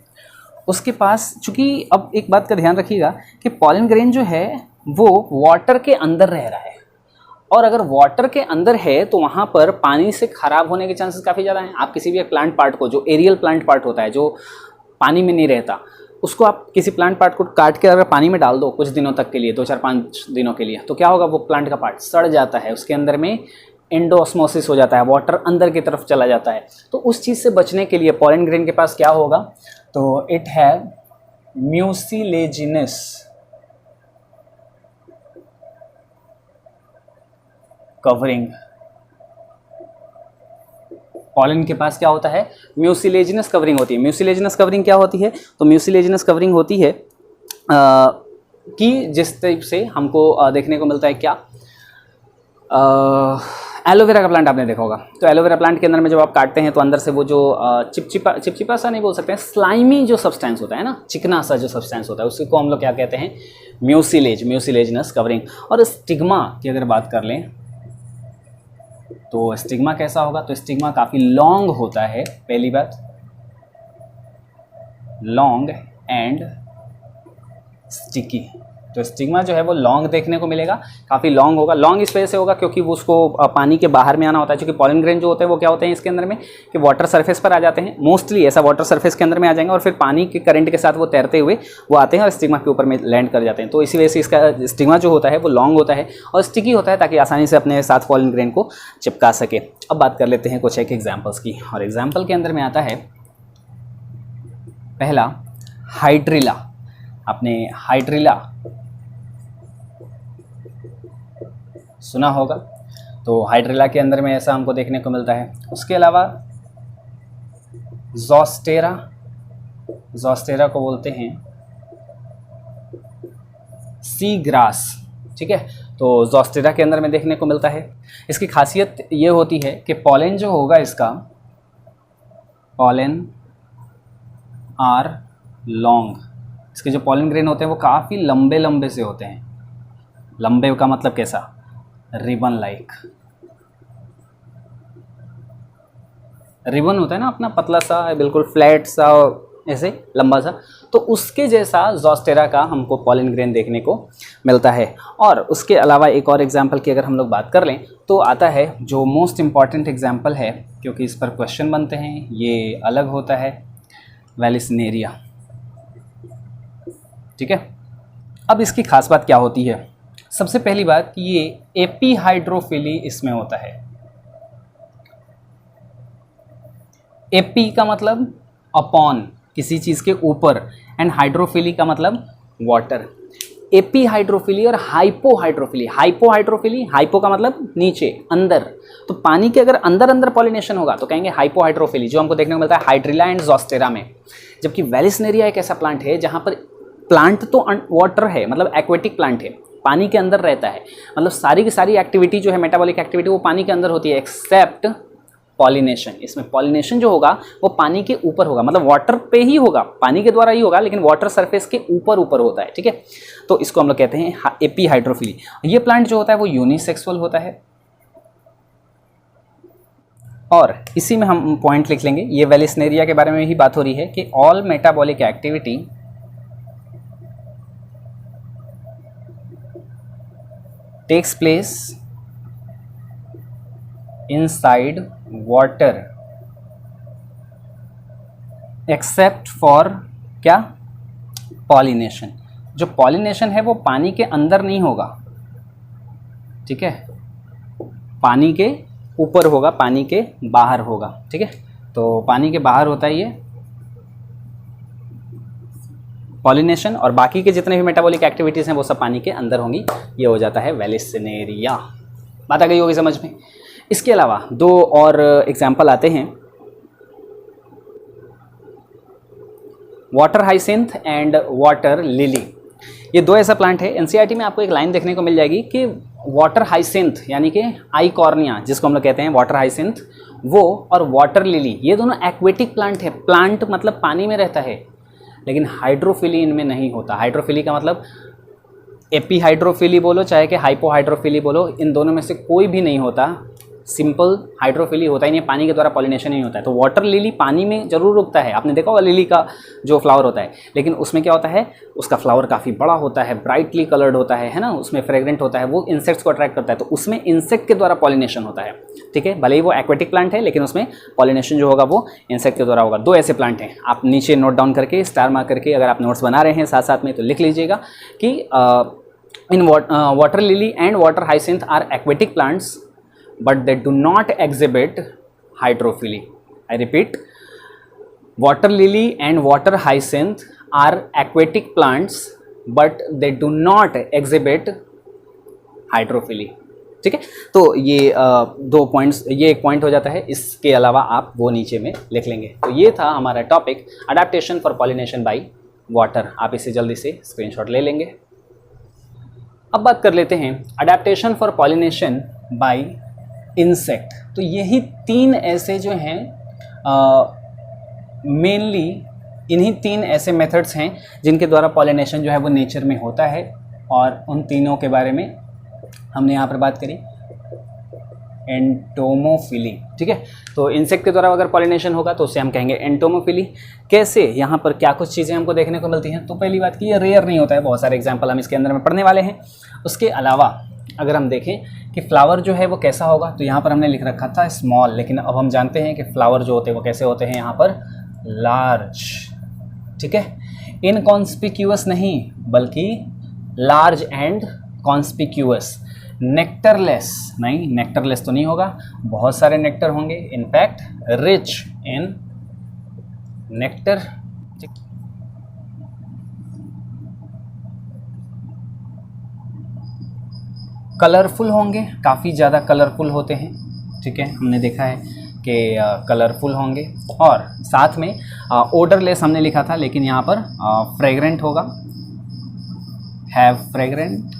उसके पास, चूँकि अब एक बात का ध्यान रखिएगा कि पॉलन ग्रेन जो है वो वाटर के अंदर रह रहा है, और अगर वाटर के अंदर है तो वहाँ पर पानी से ख़राब होने के चांसेस काफ़ी ज़्यादा हैं। आप किसी भी प्लांट पार्ट को, जो एरियल प्लांट पार्ट होता है, जो पानी में नहीं रहता, उसको आप किसी प्लांट पार्ट को काट के अगर पानी में डाल दो कुछ दिनों तक के लिए, 2-4-5 दिनों के लिए, तो क्या होगा, वो प्लांट का पार्ट सड़ जाता है, उसके अंदर में एंडोऑस्मोसिस हो जाता है, वाटर अंदर की तरफ चला जाता है। तो उस चीज़ से बचने के लिए पॉलन ग्रेन के पास क्या होगा, तो it have mucilaginous covering. Pollen के पास क्या होता है, म्यूसिलेजिनस कवरिंग होती है। म्यूसिलेजिनस कवरिंग क्या होती है, तो म्यूसिलेजिनस कवरिंग होती है कि जिस टाइप से हमको देखने को मिलता है क्या, एलोवेरा का प्लांट आपने देखा होगा। तो एलोवेरा प्लांट के अंदर में जब आप काटते हैं तो अंदर से वो जो चिपचिपा सा नहीं बोल सकते हैं, स्लाइमी जो सब्सटेंस होता है ना, चिकना सा जो सब्सटेंस होता है, उसी को हम लोग क्या कहते हैं, म्यूसिलेजिनस कवरिंग। और स्टिग्मा की अगर बात कर लें तो स्टिग्मा कैसा होगा, तो स्टिग्मा काफ़ी लॉन्ग होता है। पहली बात, लॉन्ग एंड स्टिकी। तो स्टिग्मा जो है वो लॉन्ग देखने को मिलेगा, काफ़ी लॉन्ग होगा। लॉन्ग इस वजह से होगा क्योंकि वो उसको पानी के बाहर में आना होता है, क्योंकि पॉलन ग्रेन जो होते हैं वो क्या होते हैं इसके अंदर में कि वाटर सरफेस पर आ जाते हैं, मोस्टली ऐसा वाटर सरफेस के अंदर में आ जाएंगे और फिर पानी के करंट के साथ वो तैरते हुए वो आते हैं और स्टिग्मा के ऊपर में लैंड कर जाते हैं। तो इसी वजह से इसका स्टिग्मा जो होता है वो लॉन्ग होता है और स्टिकी होता है, ताकि आसानी से अपने साथ पॉलन ग्रेन को चिपका सके। अब बात कर लेते हैं कुछ एक एग्जाम्पल्स की, और एग्जाम्पल के अंदर में आता है पहला हाइड्रिला। आपने हाइड्रिला सुना होगा। तो हाइड्रिला के अंदर में ऐसा हमको देखने को मिलता है। उसके अलावा ज़ोस्टेरा, ज़ोस्टेरा को बोलते हैं सी ग्रास, ठीक है। तो ज़ोस्टेरा के अंदर में देखने को मिलता है। इसकी खासियत ये होती है कि पॉलन जो होगा इसका, पॉलन आर लॉन्ग, इसके जो पॉलन ग्रेन होते हैं वो काफ़ी लंबे लंबे से होते हैं। लंबे का मतलब कैसा, रिबन लाइक। रिबन होता है ना अपना, पतला सा, बिल्कुल फ्लैट सा, ऐसे लंबा सा, तो उसके जैसा ज़ोस्टेरा का हमको पॉलन ग्रेन देखने को मिलता है। और उसके अलावा एक और एग्जाम्पल की अगर हम लोग बात कर लें तो आता है जो मोस्ट इम्पॉर्टेंट एग्जाम्पल है, क्योंकि इस पर क्वेश्चन बनते हैं, ये अलग होता है, वेलिसनेरिया, ठीक है। अब इसकी खास बात क्या होती है, सबसे पहली बात कि ये एपीहाइड्रोफिली इसमें होता है। एपी का मतलब अपॉन, किसी चीज़ के ऊपर, एंड हाइड्रोफिली का मतलब वाटर। एपीहाइड्रोफिली और हाइपोहाइड्रोफिली, हाइपोहाइड्रोफिली, हाइपो का मतलब नीचे, अंदर, तो पानी के अगर अंदर अंदर पॉलिनेशन होगा तो कहेंगे हाइपोहाइड्रोफिली, जो हमको देखने को मिलता है हाइड्रिला एंड ज़ोस्टेरा में। जबकि वेलिसनेरिया एक ऐसा प्लांट है जहाँ पर प्लांट तो वाटर है, मतलब एक्वेटिक प्लांट है, पानी के अंदर रहता है, मतलब सारी की सारी एक्टिविटी जो है, मेटाबॉलिक एक्टिविटी, वो पानी के अंदर होती है, एक्सेप्ट पॉलिनेशन। इसमें पॉलिनेशन जो होगा वो पानी के ऊपर होगा, मतलब वाटर पे ही होगा, पानी के द्वारा ही होगा, लेकिन वाटर सरफेस के ऊपर ऊपर होता है, ठीक है। तो इसको हम लोग कहते हैं एपीहाइड्रोफिली। ये प्लांट जो होता है वो यूनिसेक्सुअल होता है। और इसी में हम पॉइंट लिख लेंगे, ये वेलिसनेरिया के बारे में ही बात हो रही है कि all metabolic activity takes place inside water except for क्या, पॉलिनेशन। जो पॉलिनेशन है वो पानी के अंदर नहीं होगा, ठीक है, पानी के ऊपर होगा, पानी के बाहर होगा, ठीक है। तो पानी के बाहर होता है ये पॉलिनेशन, और बाकी के जितने भी मेटाबॉलिक एक्टिविटीज़ हैं वो सब पानी के अंदर होंगी। ये हो जाता है वेलिसनेरिया। बात आ गई होगी समझ में। इसके अलावा दो और एग्जाम्पल आते हैं, water hyacinth and water lily. ये दो ऐसा प्लांट है, एनसीईआरटी में आपको एक लाइन देखने को मिल जाएगी कि वाटर हाइसिंथ यानी कि आइकॉर्निया, जिसको हम लोग कहते हैं वाटर हाइसिंथ, वो और वाटर लिली, ये दोनों एक्वेटिक प्लांट है। प्लांट मतलब पानी में रहता है, लेकिन हाइड्रोफिली इनमें नहीं होता। हाइड्रोफिली का मतलब एपीहाइड्रोफिली बोलो चाहे कि हाइपोहाइड्रोफिली बोलो, इन दोनों में से कोई भी नहीं होता। सिंपल हाइड्रोफिली होता ही नहीं, पानी के द्वारा पॉलिनेशन नहीं होता है। तो वाटर लिली पानी में जरूर उगता है, आपने देखा होगा लिली का जो फ्लावर होता है, लेकिन उसमें क्या होता है, उसका फ्लावर काफ़ी बड़ा होता है, ब्राइटली कलर्ड होता है ना, उसमें फ्रेग्रेंट होता है, वो इंसेक्ट्स को अट्रैक्ट करता है, तो उसमें इंसेक्ट के द्वारा पॉलिनेशन होता है, ठीक है। भले ही वो एक्वेटिक प्लांट है, लेकिन उसमें पॉलिनेशन जो होगा वो इंसेक्ट के द्वारा होगा। दो ऐसे प्लांट हैं, आप नीचे नोट डाउन करके स्टार मार्क करके अगर आप नोट्स बना रहे हैं साथ साथ में तो लिख लीजिएगा कि in water lily and water hyacinth are aquatic plants but they do not exhibit hydrophily. I repeat, water lily and water hyacinth are aquatic plants but they do not exhibit hydrophily. ठीक है, तो ये दो पॉइंट्स, ये एक पॉइंट हो जाता है। इसके अलावा आप वो नीचे में लिख लेंगे। तो ये था हमारा topic adaptation for pollination by water. आप इसे जल्दी से स्क्रीनशॉट ले लेंगे। अब बात कर लेते हैं adaptation for pollination by insect. तो यही तीन ऐसे जो हैं मेनली, इन्हीं तीन ऐसे मेथड्स हैं जिनके द्वारा पॉलिनेशन जो है वो नेचर में होता है, और उन तीनों के बारे में हमने यहाँ पर बात करी। एंटोमोफिली, ठीक है। तो इंसेक्ट के द्वारा अगर पॉलिनेशन होगा तो उसे हम कहेंगे एंटोमोफिली। कैसे, यहाँ पर क्या कुछ चीज़ें हमको देखने को मिलती हैं। तो पहली बात कि ये रेयर नहीं होता है, बहुत सारे एग्जाम्पल हम इसके अंदर में पढ़ने वाले हैं। उसके अलावा अगर हम देखें कि फ्लावर जो है वो कैसा होगा, तो यहाँ पर हमने लिख रखा था स्मॉल, लेकिन अब हम जानते हैं कि फ्लावर जो होते हैं वो कैसे होते हैं, यहाँ पर लार्ज, ठीक है। इनकॉन्स्पिक्यूअस नहीं बल्कि लार्ज एंड कॉन्स्पिक्यूअस। नेक्टरलेस नहीं, नेक्टरलेस तो नहीं होगा, बहुत सारे नेक्टर होंगे, in fact rich in nectar. Colourful होंगे, काफ़ी ज़्यादा कलरफुल होते हैं, ठीक है, हमने देखा है कि कलरफुल होंगे। और साथ में ओडरलेस हमने लिखा था, लेकिन यहाँ पर फ्रेग्रेंट होगा, हैव फ्रेग्रेंट,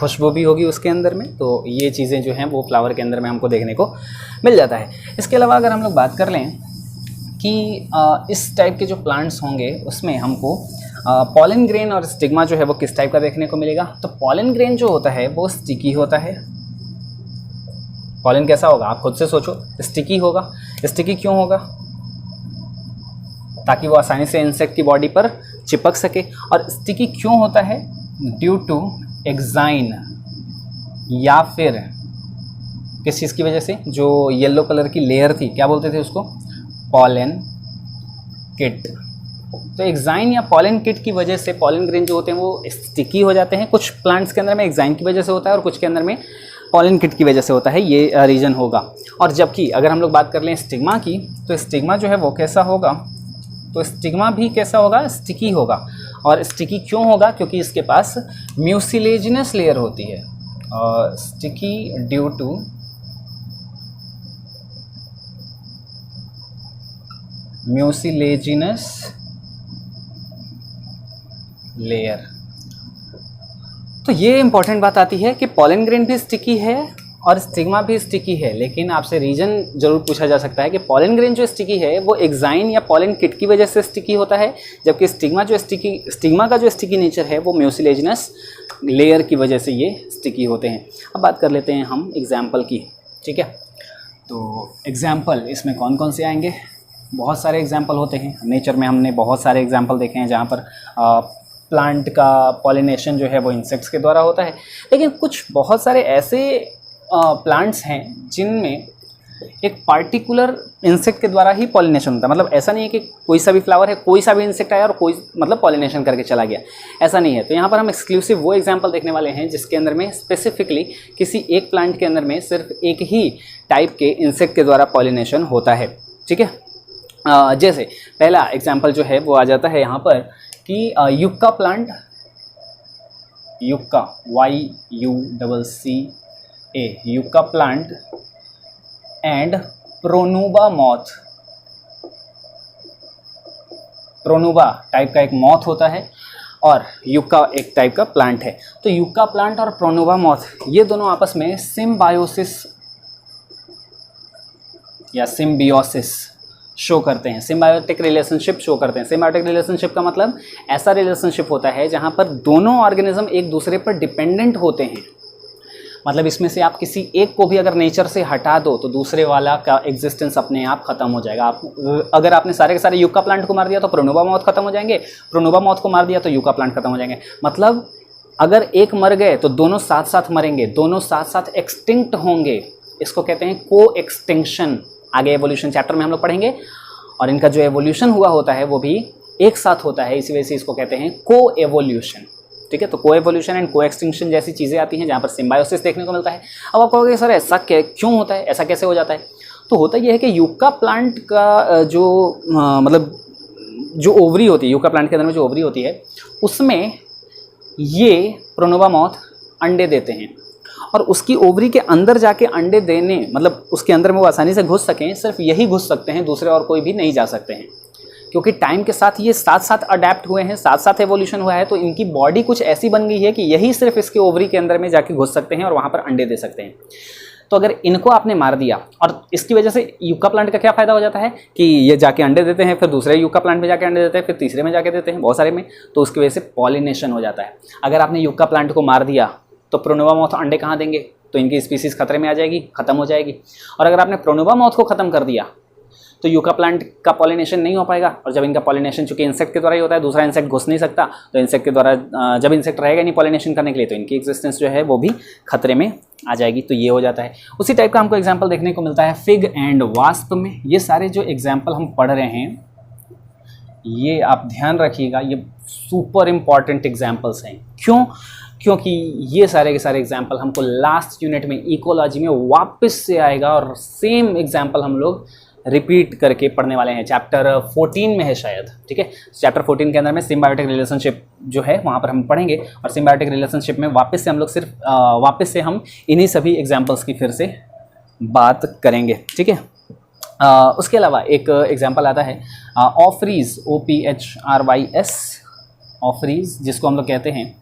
खुशबू भी होगी उसके अंदर में। तो ये चीज़ें जो हैं वो फ्लावर के अंदर में हमको देखने को मिल जाता है। इसके अलावा अगर हम लोग बात कर लें कि इस टाइप के जो प्लांट्स होंगे उसमें हमको पॉलन ग्रेन और स्टिग्मा जो है वो किस टाइप का देखने को मिलेगा। तो पॉलन ग्रेन जो होता है वो स्टिकी होता है। पॉलन कैसा होगा आप खुद से सोचो, स्टिकी होगा। स्टिकी क्यों होगा? ताकि वो आसानी से इंसेक्ट की बॉडी पर चिपक सके। और स्टिकी क्यों होता है? ड्यू टू एक्साइन, या फिर किस चीज़ की वजह से, जो येलो कलर की लेयर थी, क्या बोलते थे उसको? Pollen kit. तो एक्साइन या पॉलन किट की वजह से पॉलन ग्रेन जो होते हैं वो स्टिकी हो जाते हैं। कुछ प्लांट्स के अंदर में एक्साइन की वजह से होता है और कुछ के अंदर में पॉलन किट की वजह से होता है, ये रीज़न होगा। और जबकि अगर हम लोग बात कर लें स्टिग्मा की, तो स्टिग्मा जो है वो कैसा होगा? तो स्टिग्मा भी कैसा होगा? स्टिकी होगा। और स्टिकी क्यों होगा? क्योंकि इसके पास म्यूसिलेजिनस लेयर होती है। Sticky due to mucilaginous layer. तो ये इंपॉर्टेंट बात आती है कि पॉलन ग्रेन भी स्टिकी है और स्टिग्मा भी स्टिकी है, लेकिन आपसे रीजन जरूर पूछा जा सकता है कि पॉलन ग्रेन जो स्टिकी है वो एक्साइन या पॉलन किट की वजह से स्टिकी होता है, जबकि स्टिग्मा का जो स्टिकी नेचर है वो म्यूसिलेजिनस लेयर की वजह से ये स्टिकी होते हैं। अब बात कर लेते हैं हम एग्जाम्पल की, ठीक है। तो एग्जाम्पल इसमें कौन कौन से आएंगे? बहुत सारे एग्जाम्पल होते हैं नेचर में, हमने बहुत सारे एग्जाम्पल देखे हैं जहाँ पर प्लांट का पॉलिनेशन जो है वो इंसेक्ट्स के द्वारा होता है। लेकिन कुछ बहुत सारे ऐसे प्लांट्स हैं जिनमें एक पार्टिकुलर इंसेक्ट के द्वारा ही पॉलिनेशन होता है। मतलब ऐसा नहीं है कि कोई सा भी फ्लावर है, कोई सा भी इंसेक्ट आया और कोई मतलब पॉलिनेशन करके चला गया, ऐसा नहीं है। तो यहाँ पर हम एक्सक्लूसिव वो एग्जांपल देखने वाले हैं जिसके अंदर में स्पेसिफिकली किसी एक प्लांट के अंदर में सिर्फ एक ही टाइप के इंसेक्ट के द्वारा पॉलिनेशन होता है, ठीक है। जैसे पहला एग्जाम्पल जो है वो आ जाता है यहाँ पर कि yucca plant, yucca YUCCA, yucca plant and Pronuba moth. Pronuba type का एक मॉथ होता है और युक्का एक टाइप का प्लांट है। तो युक्का प्लांट और प्रोनुबा मॉथ ये दोनों आपस में सिम्बायोसिस या सिम्बियोसिस शो करते हैं, सिम्बायोटिक रिलेशनशिप शो करते हैं। सिम्बायोटिक रिलेशनशिप का मतलब ऐसा रिलेशनशिप होता है जहाँ पर दोनों ऑर्गेनिज्म एक दूसरे पर डिपेंडेंट होते हैं। मतलब इसमें से आप किसी एक को भी अगर नेचर से हटा दो तो दूसरे वाला का एग्जिस्टेंस अपने आप खत्म हो जाएगा। आप अगर आपने सारे के सारे युक्का प्लांट को मार दिया तो प्रोनुबा मॉथ खत्म हो जाएंगे, प्रोनुबा मॉथ को मार दिया तो युक्का प्लांट खत्म हो जाएंगे। मतलब अगर एक मर गए तो दोनों साथ साथ मरेंगे, दोनों साथ साथ एक्सटिंक्ट होंगे। इसको कहते हैं को एक्सटिंक्शन। आगे एवोल्यूशन चैप्टर में हम लोग पढ़ेंगे। और इनका जो एवोल्यूशन हुआ होता है वो भी एक साथ होता है, इसी वजह से इसको कहते हैं को एवोल्यूशन, ठीक है। तो को एवोल्यूशन एंड को एक्सटिंक्शन जैसी चीज़ें आती हैं जहाँ पर सिम्बायोसिस देखने को मिलता है। अब आप कहोगे सर ऐसा क्यों होता है, ऐसा कैसे हो जाता है? तो होता यह है कि युक्का प्लांट का जो मतलब जो ओवरी होती है, युक्का प्लांट के अंदर में जो ओवरी होती है उसमें ये प्रोनुबा मॉथ अंडे देते हैं और उसकी ओवरी के अंदर जाके अंडे देने, मतलब उसके अंदर में वो आसानी से घुस सकें, सिर्फ यही घुस सकते हैं, दूसरे और कोई भी नहीं जा सकते हैं। क्योंकि टाइम के साथ ये साथ साथ अडेप्ट हुए हैं, साथ साथ एवोल्यूशन हुआ है, तो इनकी बॉडी कुछ ऐसी बन गई है कि यही सिर्फ इसके ओवरी के अंदर में जाके घुस सकते हैं और वहाँ पर अंडे दे सकते हैं। तो अगर इनको आपने मार दिया, और इसकी वजह से युक्का प्लांट का क्या फ़ायदा हो जाता है कि ये जाके अंडे देते हैं, फिर दूसरे युक्का प्लांट में जाके अंडे देते हैं, फिर तीसरे में जाके देते हैं, बहुत सारे में, तो उसकी वजह से पॉलिनेशन हो जाता है। अगर आपने युक्का प्लांट को मार दिया तो प्रोनुबा मॉथ अंडे कहाँ देंगे? तो इनकी स्पीसीज खतरे में आ जाएगी, खत्म हो जाएगी। और अगर आपने प्रोनुबा मॉथ को खत्म कर दिया तो युक्का प्लांट का पॉलिनेशन नहीं हो पाएगा। और जब इनका पॉलिनेशन चूंकि इंसेक्ट के द्वारा ही होता है, दूसरा इंसेक्ट घुस नहीं सकता, तो इंसेक्ट के द्वारा जब इंसेक्ट रहेगा नहीं पॉलिनेशन करने के लिए तो इनकी एग्जिस्टेंस जो है वो भी खतरे में आ जाएगी। तो ये हो जाता है। उसी टाइप का हमको एग्जाम्पल देखने को मिलता है फिग एंड वास्प में। ये सारे जो एग्जाम्पल हम पढ़ रहे हैं ये आप ध्यान रखिएगा, ये सुपर इम्पॉर्टेंट एग्जाम्पल्स हैं। क्यों? क्योंकि ये सारे के सारे एग्जाम्पल हमको लास्ट यूनिट में इकोलॉजी में वापस से आएगा और सेम एग्जाम्पल हम लोग रिपीट करके पढ़ने वाले हैं। चैप्टर 14 में है शायद, ठीक है। चैप्टर 14 के अंदर में सिम्बायोटिक रिलेशनशिप जो है वहाँ पर हम पढ़ेंगे, और सिम्बायोटिक रिलेशनशिप में वापस से हम लोग सिर्फ वापस से हम इन्हीं सभी एग्जाम्पल्स की फिर से बात करेंगे, ठीक है। उसके अलावा एक एग्जाम्पल आता है ऑफरीज, OPHRYS, ऑफरीज, जिसको हम लोग कहते हैं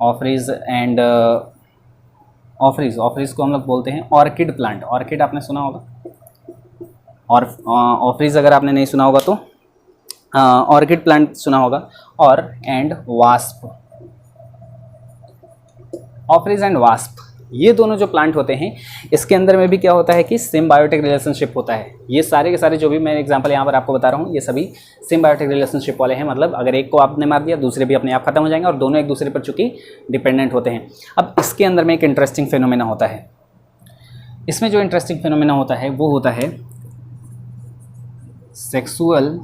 ऑफरीज एंड ऑफरीज को हम लोग बोलते हैं ऑर्किड प्लांट। ऑर्किड आपने सुना होगा, और ऑफरीज अगर आपने नहीं सुना होगा तो ऑर्किड प्लांट सुना होगा। और एंड वास्प, ऑफरीज एंड वास्प, ये दोनों जो प्लांट होते हैं इसके अंदर में भी क्या होता है कि सिम्बायोटिक रिलेशनशिप होता है। ये सारे के सारे जो भी मैं एग्जांपल यहाँ पर आपको बता रहा हूँ ये सभी सिम्बायोटिक रिलेशनशिप वाले हैं। मतलब अगर एक को आपने मार दिया दूसरे भी अपने आप खत्म हो जाएंगे, और दोनों एक दूसरे पर चूंकि डिपेंडेंट होते हैं। अब इसके अंदर में एक इंटरेस्टिंग फिनोमेना होता है। इसमें जो इंटरेस्टिंग फिनोमेना होता है वो होता है सेक्सुअल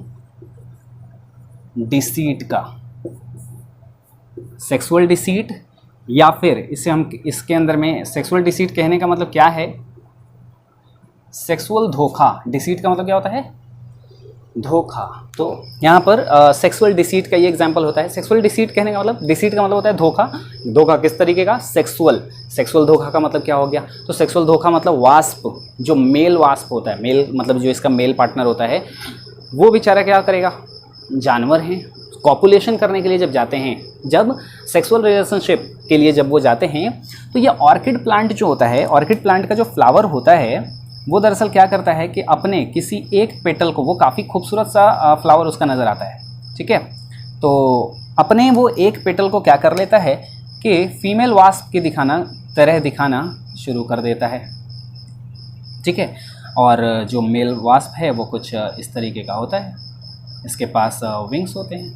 डिसीट का। सेक्सुअल डिसीट, या फिर इसे हम इसके अंदर में सेक्सुअल डिसीट कहने का मतलब क्या है, सेक्सुअल धोखा। डिसीट का मतलब क्या होता है, धोखा। तो यहाँ पर सेक्सुअल डिसीट का ये एग्जांपल होता है। सेक्सुअल डिसीट कहने का मतलब, डिसीट का मतलब होता है धोखा। धोखा किस तरीके का, सेक्सुअल धोखा का मतलब क्या हो गया, तो सेक्सुअल धोखा मतलब वास्प, जो मेल वास्प होता है, मेल मतलब जो इसका मेल पार्टनर होता है, वो बेचारा क्या करेगा, जानवर हैं, कॉपुलेशन करने के लिए जब जाते हैं, जब सेक्सुअल रिलेशनशिप के लिए जब वो जाते हैं, तो ये ऑर्किड प्लांट जो होता है, ऑर्किड प्लांट का जो फ्लावर होता है वो दरअसल क्या करता है कि अपने किसी एक पेटल को, वो काफ़ी खूबसूरत सा फ्लावर उसका नज़र आता है, ठीक है, तो अपने वो एक पेटल को क्या कर लेता है कि फीमेल वास्प की तरह दिखाना शुरू कर देता है, ठीक है। और जो मेल वास्प है वो कुछ इस तरीके का होता है, इसके पास विंग्स होते हैं,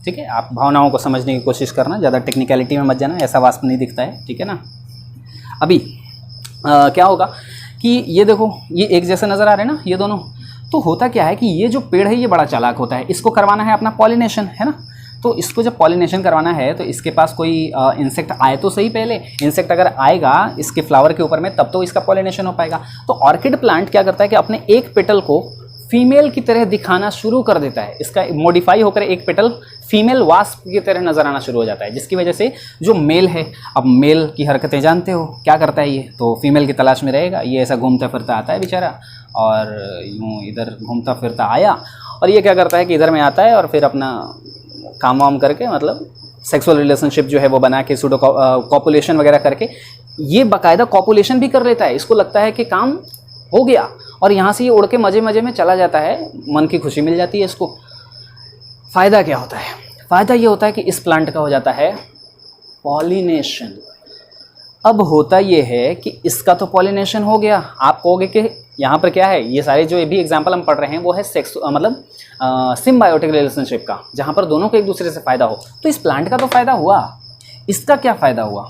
ठीक है। आप भावनाओं को समझने की कोशिश करना, ज़्यादा टेक्निकलिटी में मत जाना, ऐसा वास्प नहीं दिखता है, ठीक है ना। अभी क्या होगा कि ये देखो, ये एक जैसे नज़र आ रहे हैं ना ये दोनों, तो होता क्या है कि ये जो पेड़ है ये बड़ा चालाक होता है। इसको करवाना है अपना पॉलिनेशन, है ना, तो इसको जब पॉलिनेशन करवाना है तो इसके पास कोई इंसेक्ट आए तो सही, पहले इंसेक्ट अगर आएगा इसके फ्लावर के ऊपर में तब तो इसका पॉलिनेशन हो पाएगा। तो ऑर्किड प्लांट क्या करता है कि अपने एक पेटल को फीमेल की तरह दिखाना शुरू कर देता है, इसका मॉडिफाई होकर एक पेटल फीमेल वास्प की तरह नजर आना शुरू हो जाता है, जिसकी वजह से जो मेल है, अब मेल की हरकतें जानते हो, क्या करता है ये, तो फीमेल की तलाश में रहेगा, ये ऐसा घूमता फिरता आता है बेचारा, और यूँ इधर घूमता फिरता आया, और ये क्या करता है कि इधर में आता है और फिर अपना काम वाम करके, मतलब सेक्सुअल रिलेशनशिप जो है वो बना के सूडो कॉपुलेशन वगैरह करके, ये बाकायदा कॉपुलेशन भी कर लेता है। इसको लगता है कि काम हो गया, और यहाँ से ये उड़ के मज़े मज़े में चला जाता है, मन की खुशी मिल जाती है इसको। फ़ायदा क्या होता है, फ़ायदा ये होता है कि इस प्लांट का हो जाता है पॉलिनेशन। अब होता ये है कि इसका तो पॉलिनेशन हो गया, आप कहोगे कि यहाँ पर क्या है, ये सारे जो भी एग्जाम्पल हम पढ़ रहे हैं वो है मतलब सिम्बायोटिक रिलेशनशिप का, जहाँ पर दोनों को एक दूसरे से फ़ायदा हो। तो इस प्लांट का तो फ़ायदा हुआ, इसका क्या फ़ायदा हुआ,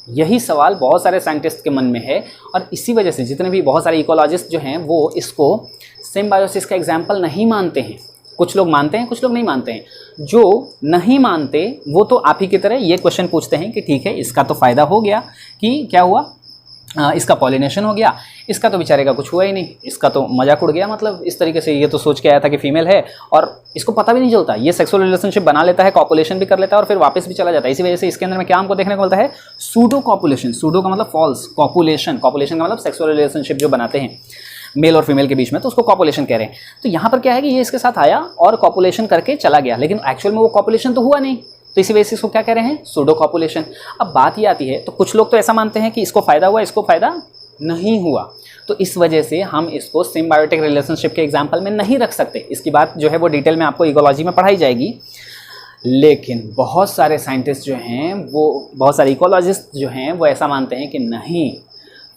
यही सवाल बहुत सारे साइंटिस्ट के मन में है। और इसी वजह से जितने भी बहुत सारे इकोलॉजिस्ट जो हैं वो इसको सिम्बायोसिस का एग्जाम्पल नहीं मानते हैं। कुछ लोग मानते हैं, कुछ लोग नहीं मानते हैं। जो नहीं मानते वो तो आप ही की तरह ये क्वेश्चन पूछते हैं कि ठीक है इसका तो फ़ायदा हो गया, कि क्या हुआ, इसका पॉलिनेशन हो गया, इसका तो बेचारे का कुछ हुआ ही नहीं, इसका तो मजाक उड़ गया, मतलब इस तरीके से ये तो सोच के आया था कि फीमेल है और इसको पता भी नहीं चलता, ये सेक्सुअल रिलेशनशिप बना लेता है, कॉपुलेशन भी कर लेता है और फिर वापस भी चला जाता है। इसी वजह से इसके अंदर में क्या हमको देखने को मिलता है, सूडो कॉपुलेशन। सूडो का मतलब फॉल्स, कॉपुलेशन, कॉपुलेशन का मतलब सेक्सुअल रिलेशनशिप जो बनाते हैं मेल और फीमेल के बीच में, तो उसको कॉपुलेशन कह रहे हैं। तो यहाँ पर क्या है कि ये इसके साथ आया और कॉपुलेशन करके चला गया, लेकिन एक्चुअल में वो कॉपुलेशन तो हुआ नहीं, तो इसी वजह से इसको क्या कह रहे हैं, सूडो कॉपुलेशन। अब बात ये आती है, तो कुछ लोग तो ऐसा मानते हैं कि इसको फ़ायदा हुआ, इसको फ़ायदा नहीं हुआ, तो इस वजह से हम इसको सिम्बायोटिक रिलेशनशिप के एग्जाम्पल में नहीं रख सकते। इसकी बात जो है वो डिटेल में आपको इकोलॉजी में पढ़ाई जाएगी। लेकिन बहुत सारे साइंटिस्ट जो हैं वो, बहुत सारे इकोलॉजिस्ट जो हैं वो ऐसा मानते हैं कि नहीं,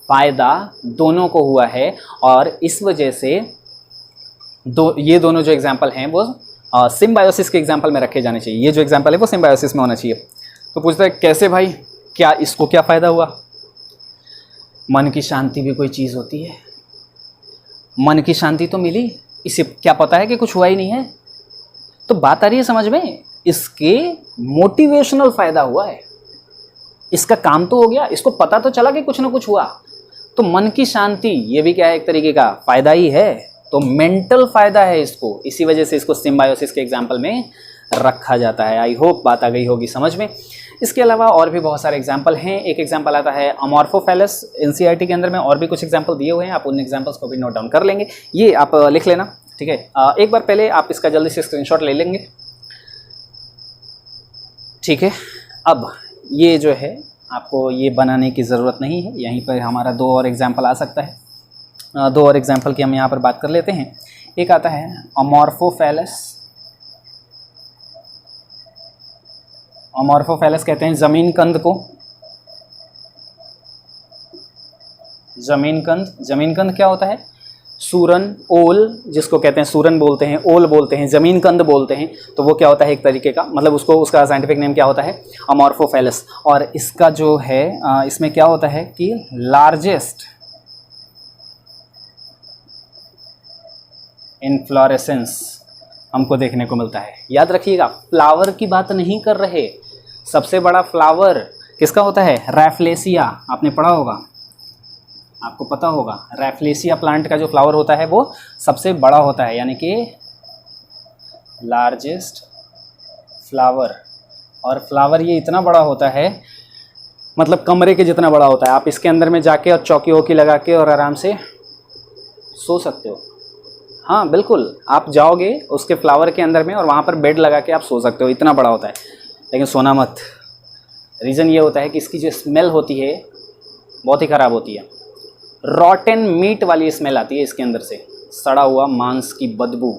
फ़ायदा दोनों को हुआ है, और इस वजह से ये दोनों जो एग्जाम्पल हैं वो सिम्बायोसिस के एग्जाम्पल में रखे जाने चाहिए। ये जो एग्जाम्पल है वो सिम्बायोसिस में होना चाहिए। तो पूछता है कैसे भाई, क्या इसको क्या फ़ायदा हुआ? मन की शांति भी कोई चीज़ होती है, मन की शांति तो मिली, इसे क्या पता है कि कुछ हुआ ही नहीं है। तो बात आ रही है समझ में, इसके मोटिवेशनल फ़ायदा हुआ है। इसका काम तो हो गया, इसको पता तो चला कि कुछ ना कुछ हुआ, तो मन की शांति ये भी क्या है, एक तरीके का फायदा ही है, तो मेंटल फायदा है इसको, इसी वजह से इसको सिम्बायोसिस के एग्जाम्पल में रखा जाता है। आई होप बात आ गई होगी समझ में। इसके अलावा और भी बहुत सारे एग्जाम्पल हैं। एक एग्जाम्पल आता है अमॉर्फोफैलस, एनसीईआरटी के अंदर में और भी कुछ एग्जाम्पल दिए हुए हैं, आप उन एग्जाम्पल्स को भी नोट डाउन कर लेंगे, ये आप लिख लेना, ठीक है। एक बार पहले आप इसका जल्दी से स्क्रीनशॉट ले लेंगे, ठीक है। अब ये जो है आपको ये बनाने की ज़रूरत नहीं है, यहीं पर हमारा दो और एग्जाम्पल आ सकता है। दो और एग्जाम्पल की हम यहाँ पर बात कर लेते हैं। एक आता है अमॉर्फोफैलस, अमॉर्फोफैलस कहते हैं ज़मीन कंद को, ज़मीन कंद, ज़मीन कंद क्या होता है, सूरन, ओल, जिसको कहते हैं सूरन बोलते हैं, ओल बोलते हैं, ज़मीन कंद बोलते हैं, तो वो क्या होता है एक तरीके का, मतलब उसको उसका साइंटिफिक नेम क्या होता है, अमॉर्फोफैलस। और इसका जो है इसमें क्या होता है कि लार्जेस्ट इनफ्लोरेसेंस हमको देखने को मिलता है। याद रखिएगा फ्लावर की बात नहीं कर रहे, सबसे बड़ा फ्लावर किसका होता है, रैफ्लेसिया, आपने पढ़ा होगा, आपको पता होगा रैफ्लेसिया प्लांट का जो फ्लावर होता है वो सबसे बड़ा होता है, यानी कि लार्जेस्ट फ्लावर। और फ्लावर ये इतना बड़ा होता है, मतलब कमरे के जितना बड़ा होता है, आप इसके अंदर में जाके और चौकी वौकी लगा के और आराम से सो सकते हो। हाँ बिल्कुल, आप जाओगे उसके फ्लावर के अंदर में और वहाँ पर बेड लगा के आप सो सकते हो, इतना बड़ा होता है। लेकिन सोना मत, रीज़न ये होता है कि इसकी जो स्मेल होती है बहुत ही ख़राब होती है, रॉटन मीट वाली स्मेल आती है इसके अंदर से, सड़ा हुआ मांस की बदबू,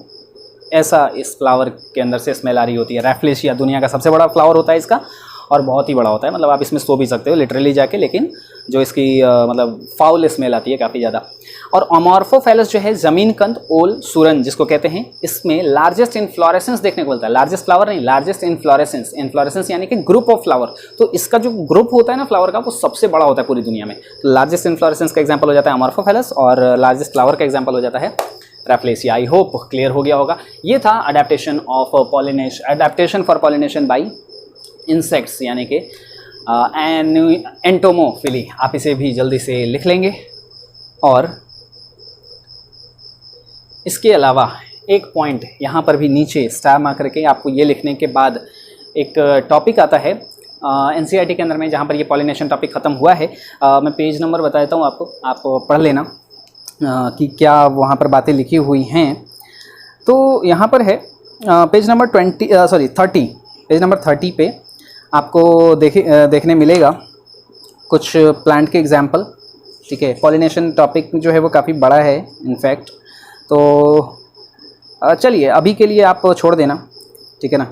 ऐसा इस फ्लावर के अंदर से स्मेल आ रही होती है। रैफ्लेशिया दुनिया का सबसे बड़ा फ्लावर होता है इसका, और बहुत ही बड़ा होता है, मतलब आप इसमें सो भी सकते हो लिटरली जाके, लेकिन जो इसकी मतलब फाउल स्मेल आती है काफ़ी ज़्यादा। और अमॉर्फोफैलस जो है ज़मीन कंद, ओल, सूरन जिसको कहते हैं, इसमें लार्जेस्ट इनफ्लोरेसेंस देखने को मिलता है, लार्जेस्ट फ्लावर नहीं, लार्जेस्ट इनफ्लोरेसेंस, इनफ्लोरेसेंस यानी कि ग्रुप ऑफ फ्लावर, तो इसका जो ग्रुप होता है ना फ्लावर का वो सबसे बड़ा होता है पूरी दुनिया में। तो लार्जेस्ट इनफ्लोरेसेंस का एग्जाम्पल हो जाता है अमॉर्फोफैलस, और लार्जेस्ट फ्लावर का एग्जाम्पल हो जाता है रैफ्लेसिया। आई होप क्लियर हो गया होगा। ये था adaptation of pollination, adaptation for pollination by insects, यानी कि एंटोमोफिली, आप इसे भी जल्दी से लिख लेंगे। और इसके अलावा एक पॉइंट यहाँ पर भी नीचे स्टार मार्क करके आपको ये लिखने के बाद एक टॉपिक आता है एनसीईआरटी के अंदर में, जहाँ पर ये पॉलिनेशन टॉपिक ख़त्म हुआ है। मैं पेज नंबर बता देता हूँ आपको, आप पढ़ लेना कि क्या वहाँ पर बातें लिखी हुई हैं। तो यहाँ पर है पेज नंबर 30, पेज नंबर 30 पे आपको देखने मिलेगा कुछ प्लांट के एग्जाम्पल, ठीक है। पॉलिनेशन टॉपिक जो है वो काफ़ी बड़ा है इनफैक्ट, तो चलिए अभी के लिए आप छोड़ देना, ठीक है ना।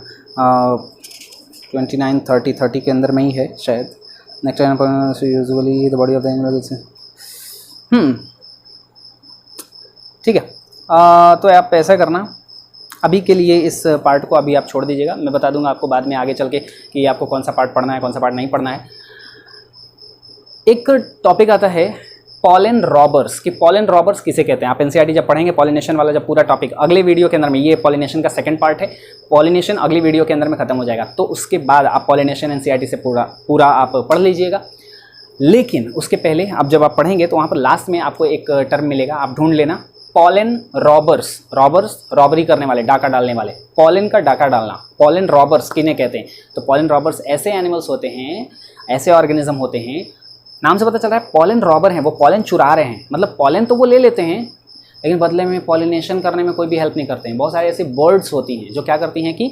29, 30 के अंदर में ही है शायद। Next usually the body of the animal, ठीक है। तो आप ऐसा करना, अभी के लिए इस पार्ट को अभी आप छोड़ दीजिएगा, मैं बता दूंगा आपको बाद में आगे चल के कि आपको कौन सा पार्ट पढ़ना है, कौन सा पार्ट नहीं पढ़ना है। एक टॉपिक आता है पॉलन रॉबर्स, कि पॉलन रॉबर्स किसे कहते हैं। आप एनसीईआरटी जब पढ़ेंगे पॉलिनेशन वाला जब पूरा टॉपिक अगले वीडियो के अंदर में, ये पॉलिनेशन का सेकंड पार्ट है, पॉलिनेशन अगली वीडियो के अंदर में खत्म हो जाएगा, तो उसके बाद आप पॉलिनेशन एनसीईआरटी से पूरा आप पढ़ लीजिएगा। लेकिन उसके पहले आप जब आप पढ़ेंगे तो वहाँ पर लास्ट में आपको एक टर्म मिलेगा, आप ढूंढ लेना, पॉलन रॉबर्स, रॉबर्स रॉबरी करने वाले, डाका डालने वाले, पॉलन का डाका डालना, पॉलन रॉबर्स किन्हें कहते हैं। तो पॉलन रॉबर्स ऐसे एनिमल्स होते हैं, ऐसे ऑर्गेनिज्म होते हैं, नाम से पता चल रहा है पॉलन रॉबर हैं, वो पॉलन चुरा रहे हैं, मतलब पॉलन तो वो ले लेते हैं लेकिन बदले में पॉलिनेशन करने में कोई भी हेल्प नहीं करते हैं। बहुत सारे ऐसी बर्ड्स होती हैं जो क्या करती हैं कि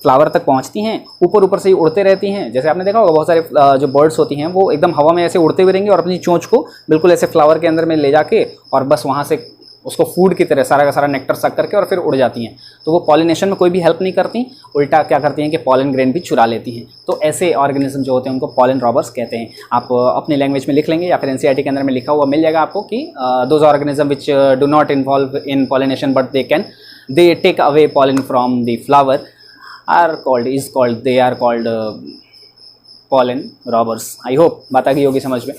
फ्लावर तक पहुंचती हैं, ऊपर ऊपर से ही उड़ते रहती हैं। जैसे आपने देखा होगा बहुत सारे जो बर्ड्स होती हैं वो एकदम हवा में ऐसे उड़ते हुए रहेंगे और अपनी चोंच को बिल्कुल ऐसे फ्लावर के अंदर में ले जाके और बस वहाँ से उसको फूड की तरह सारा का सारा नेक्टर सक करके और फिर उड़ जाती हैं। तो वो पॉलिनेशन में कोई भी हेल्प नहीं करती, उल्टा क्या करती हैं कि पॉलन ग्रेन भी चुरा लेती हैं। तो ऐसे ऑर्गेनिज्म जो होते हैं उनको पॉलन रॉबर्स कहते हैं। आप अपने लैंग्वेज में लिख लेंगे या फिर एनसीईआरटी के अंदर में लिखा हुआ मिल जाएगा आपको कि those organism which do not involve in pollination but they take away pollen from the flower they are called pollen robbers. I hope बात आ गई होगी समझ में।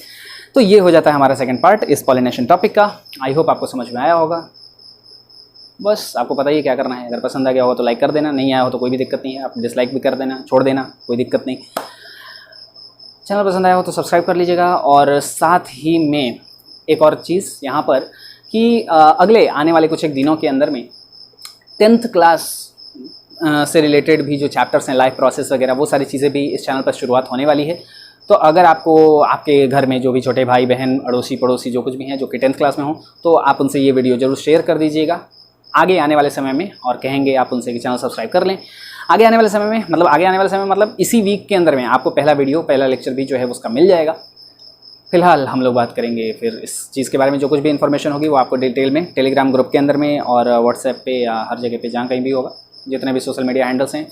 तो ये हो जाता है हमारा सेकंड पार्ट इस पॉलिनेशन टॉपिक का। आई होप आपको समझ में आया होगा। बस आपको पता ही है क्या करना है। अगर पसंद आ गया हो तो लाइक कर देना, नहीं आया हो तो कोई भी दिक्कत नहीं है, आप डिसलाइक भी कर देना, छोड़ देना, कोई दिक्कत नहीं। चैनल पसंद आया हो तो सब्सक्राइब कर लीजिएगा। और साथ ही में एक और चीज़ यहाँ पर कि अगले आने वाले कुछ एक दिनों के अंदर में 10th क्लास से रिलेटेड भी जो चैप्टर्स हैं, लाइफ प्रोसेस वगैरह, वो सारी चीज़ें भी इस चैनल पर शुरुआत होने वाली है। तो अगर आपको आपके घर में जो भी छोटे भाई बहन, अड़ोसी पड़ोसी जो कुछ भी हैं जो कि 10th क्लास में हो, तो आप उनसे ये वीडियो ज़रूर शेयर कर दीजिएगा आगे आने वाले समय में, और कहेंगे आप उनसे कि चैनल सब्सक्राइब कर लें। आगे आने वाले समय में मतलब इसी वीक के अंदर में आपको पहला लेक्चर भी जो है उसका मिल जाएगा। फिलहाल हम लोग बात करेंगे फिर इस चीज़ के बारे में, जो कुछ भी इन्फॉर्मेशन होगी वो आपको डिटेल में टेलीग्राम ग्रुप के अंदर में और व्हाट्सएप पे या हर जगह पे जहाँ कहीं भी होगा, जितने भी सोशल मीडिया हैंडल्स हैं,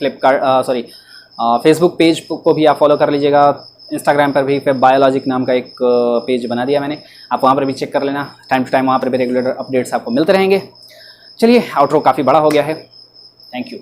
फेसबुक पेज को भी आप फॉलो कर लीजिएगा। इंस्टाग्राम पर भी फिर बायोलॉजिक नाम का एक पेज बना दिया मैंने, आप वहाँ पर भी चेक कर लेना। टाइम टू टाइम वहाँ पर भी रेगुलर अपडेट्स आपको मिलते रहेंगे। चलिए, आउटरो काफ़ी बड़ा हो गया है। Thank you.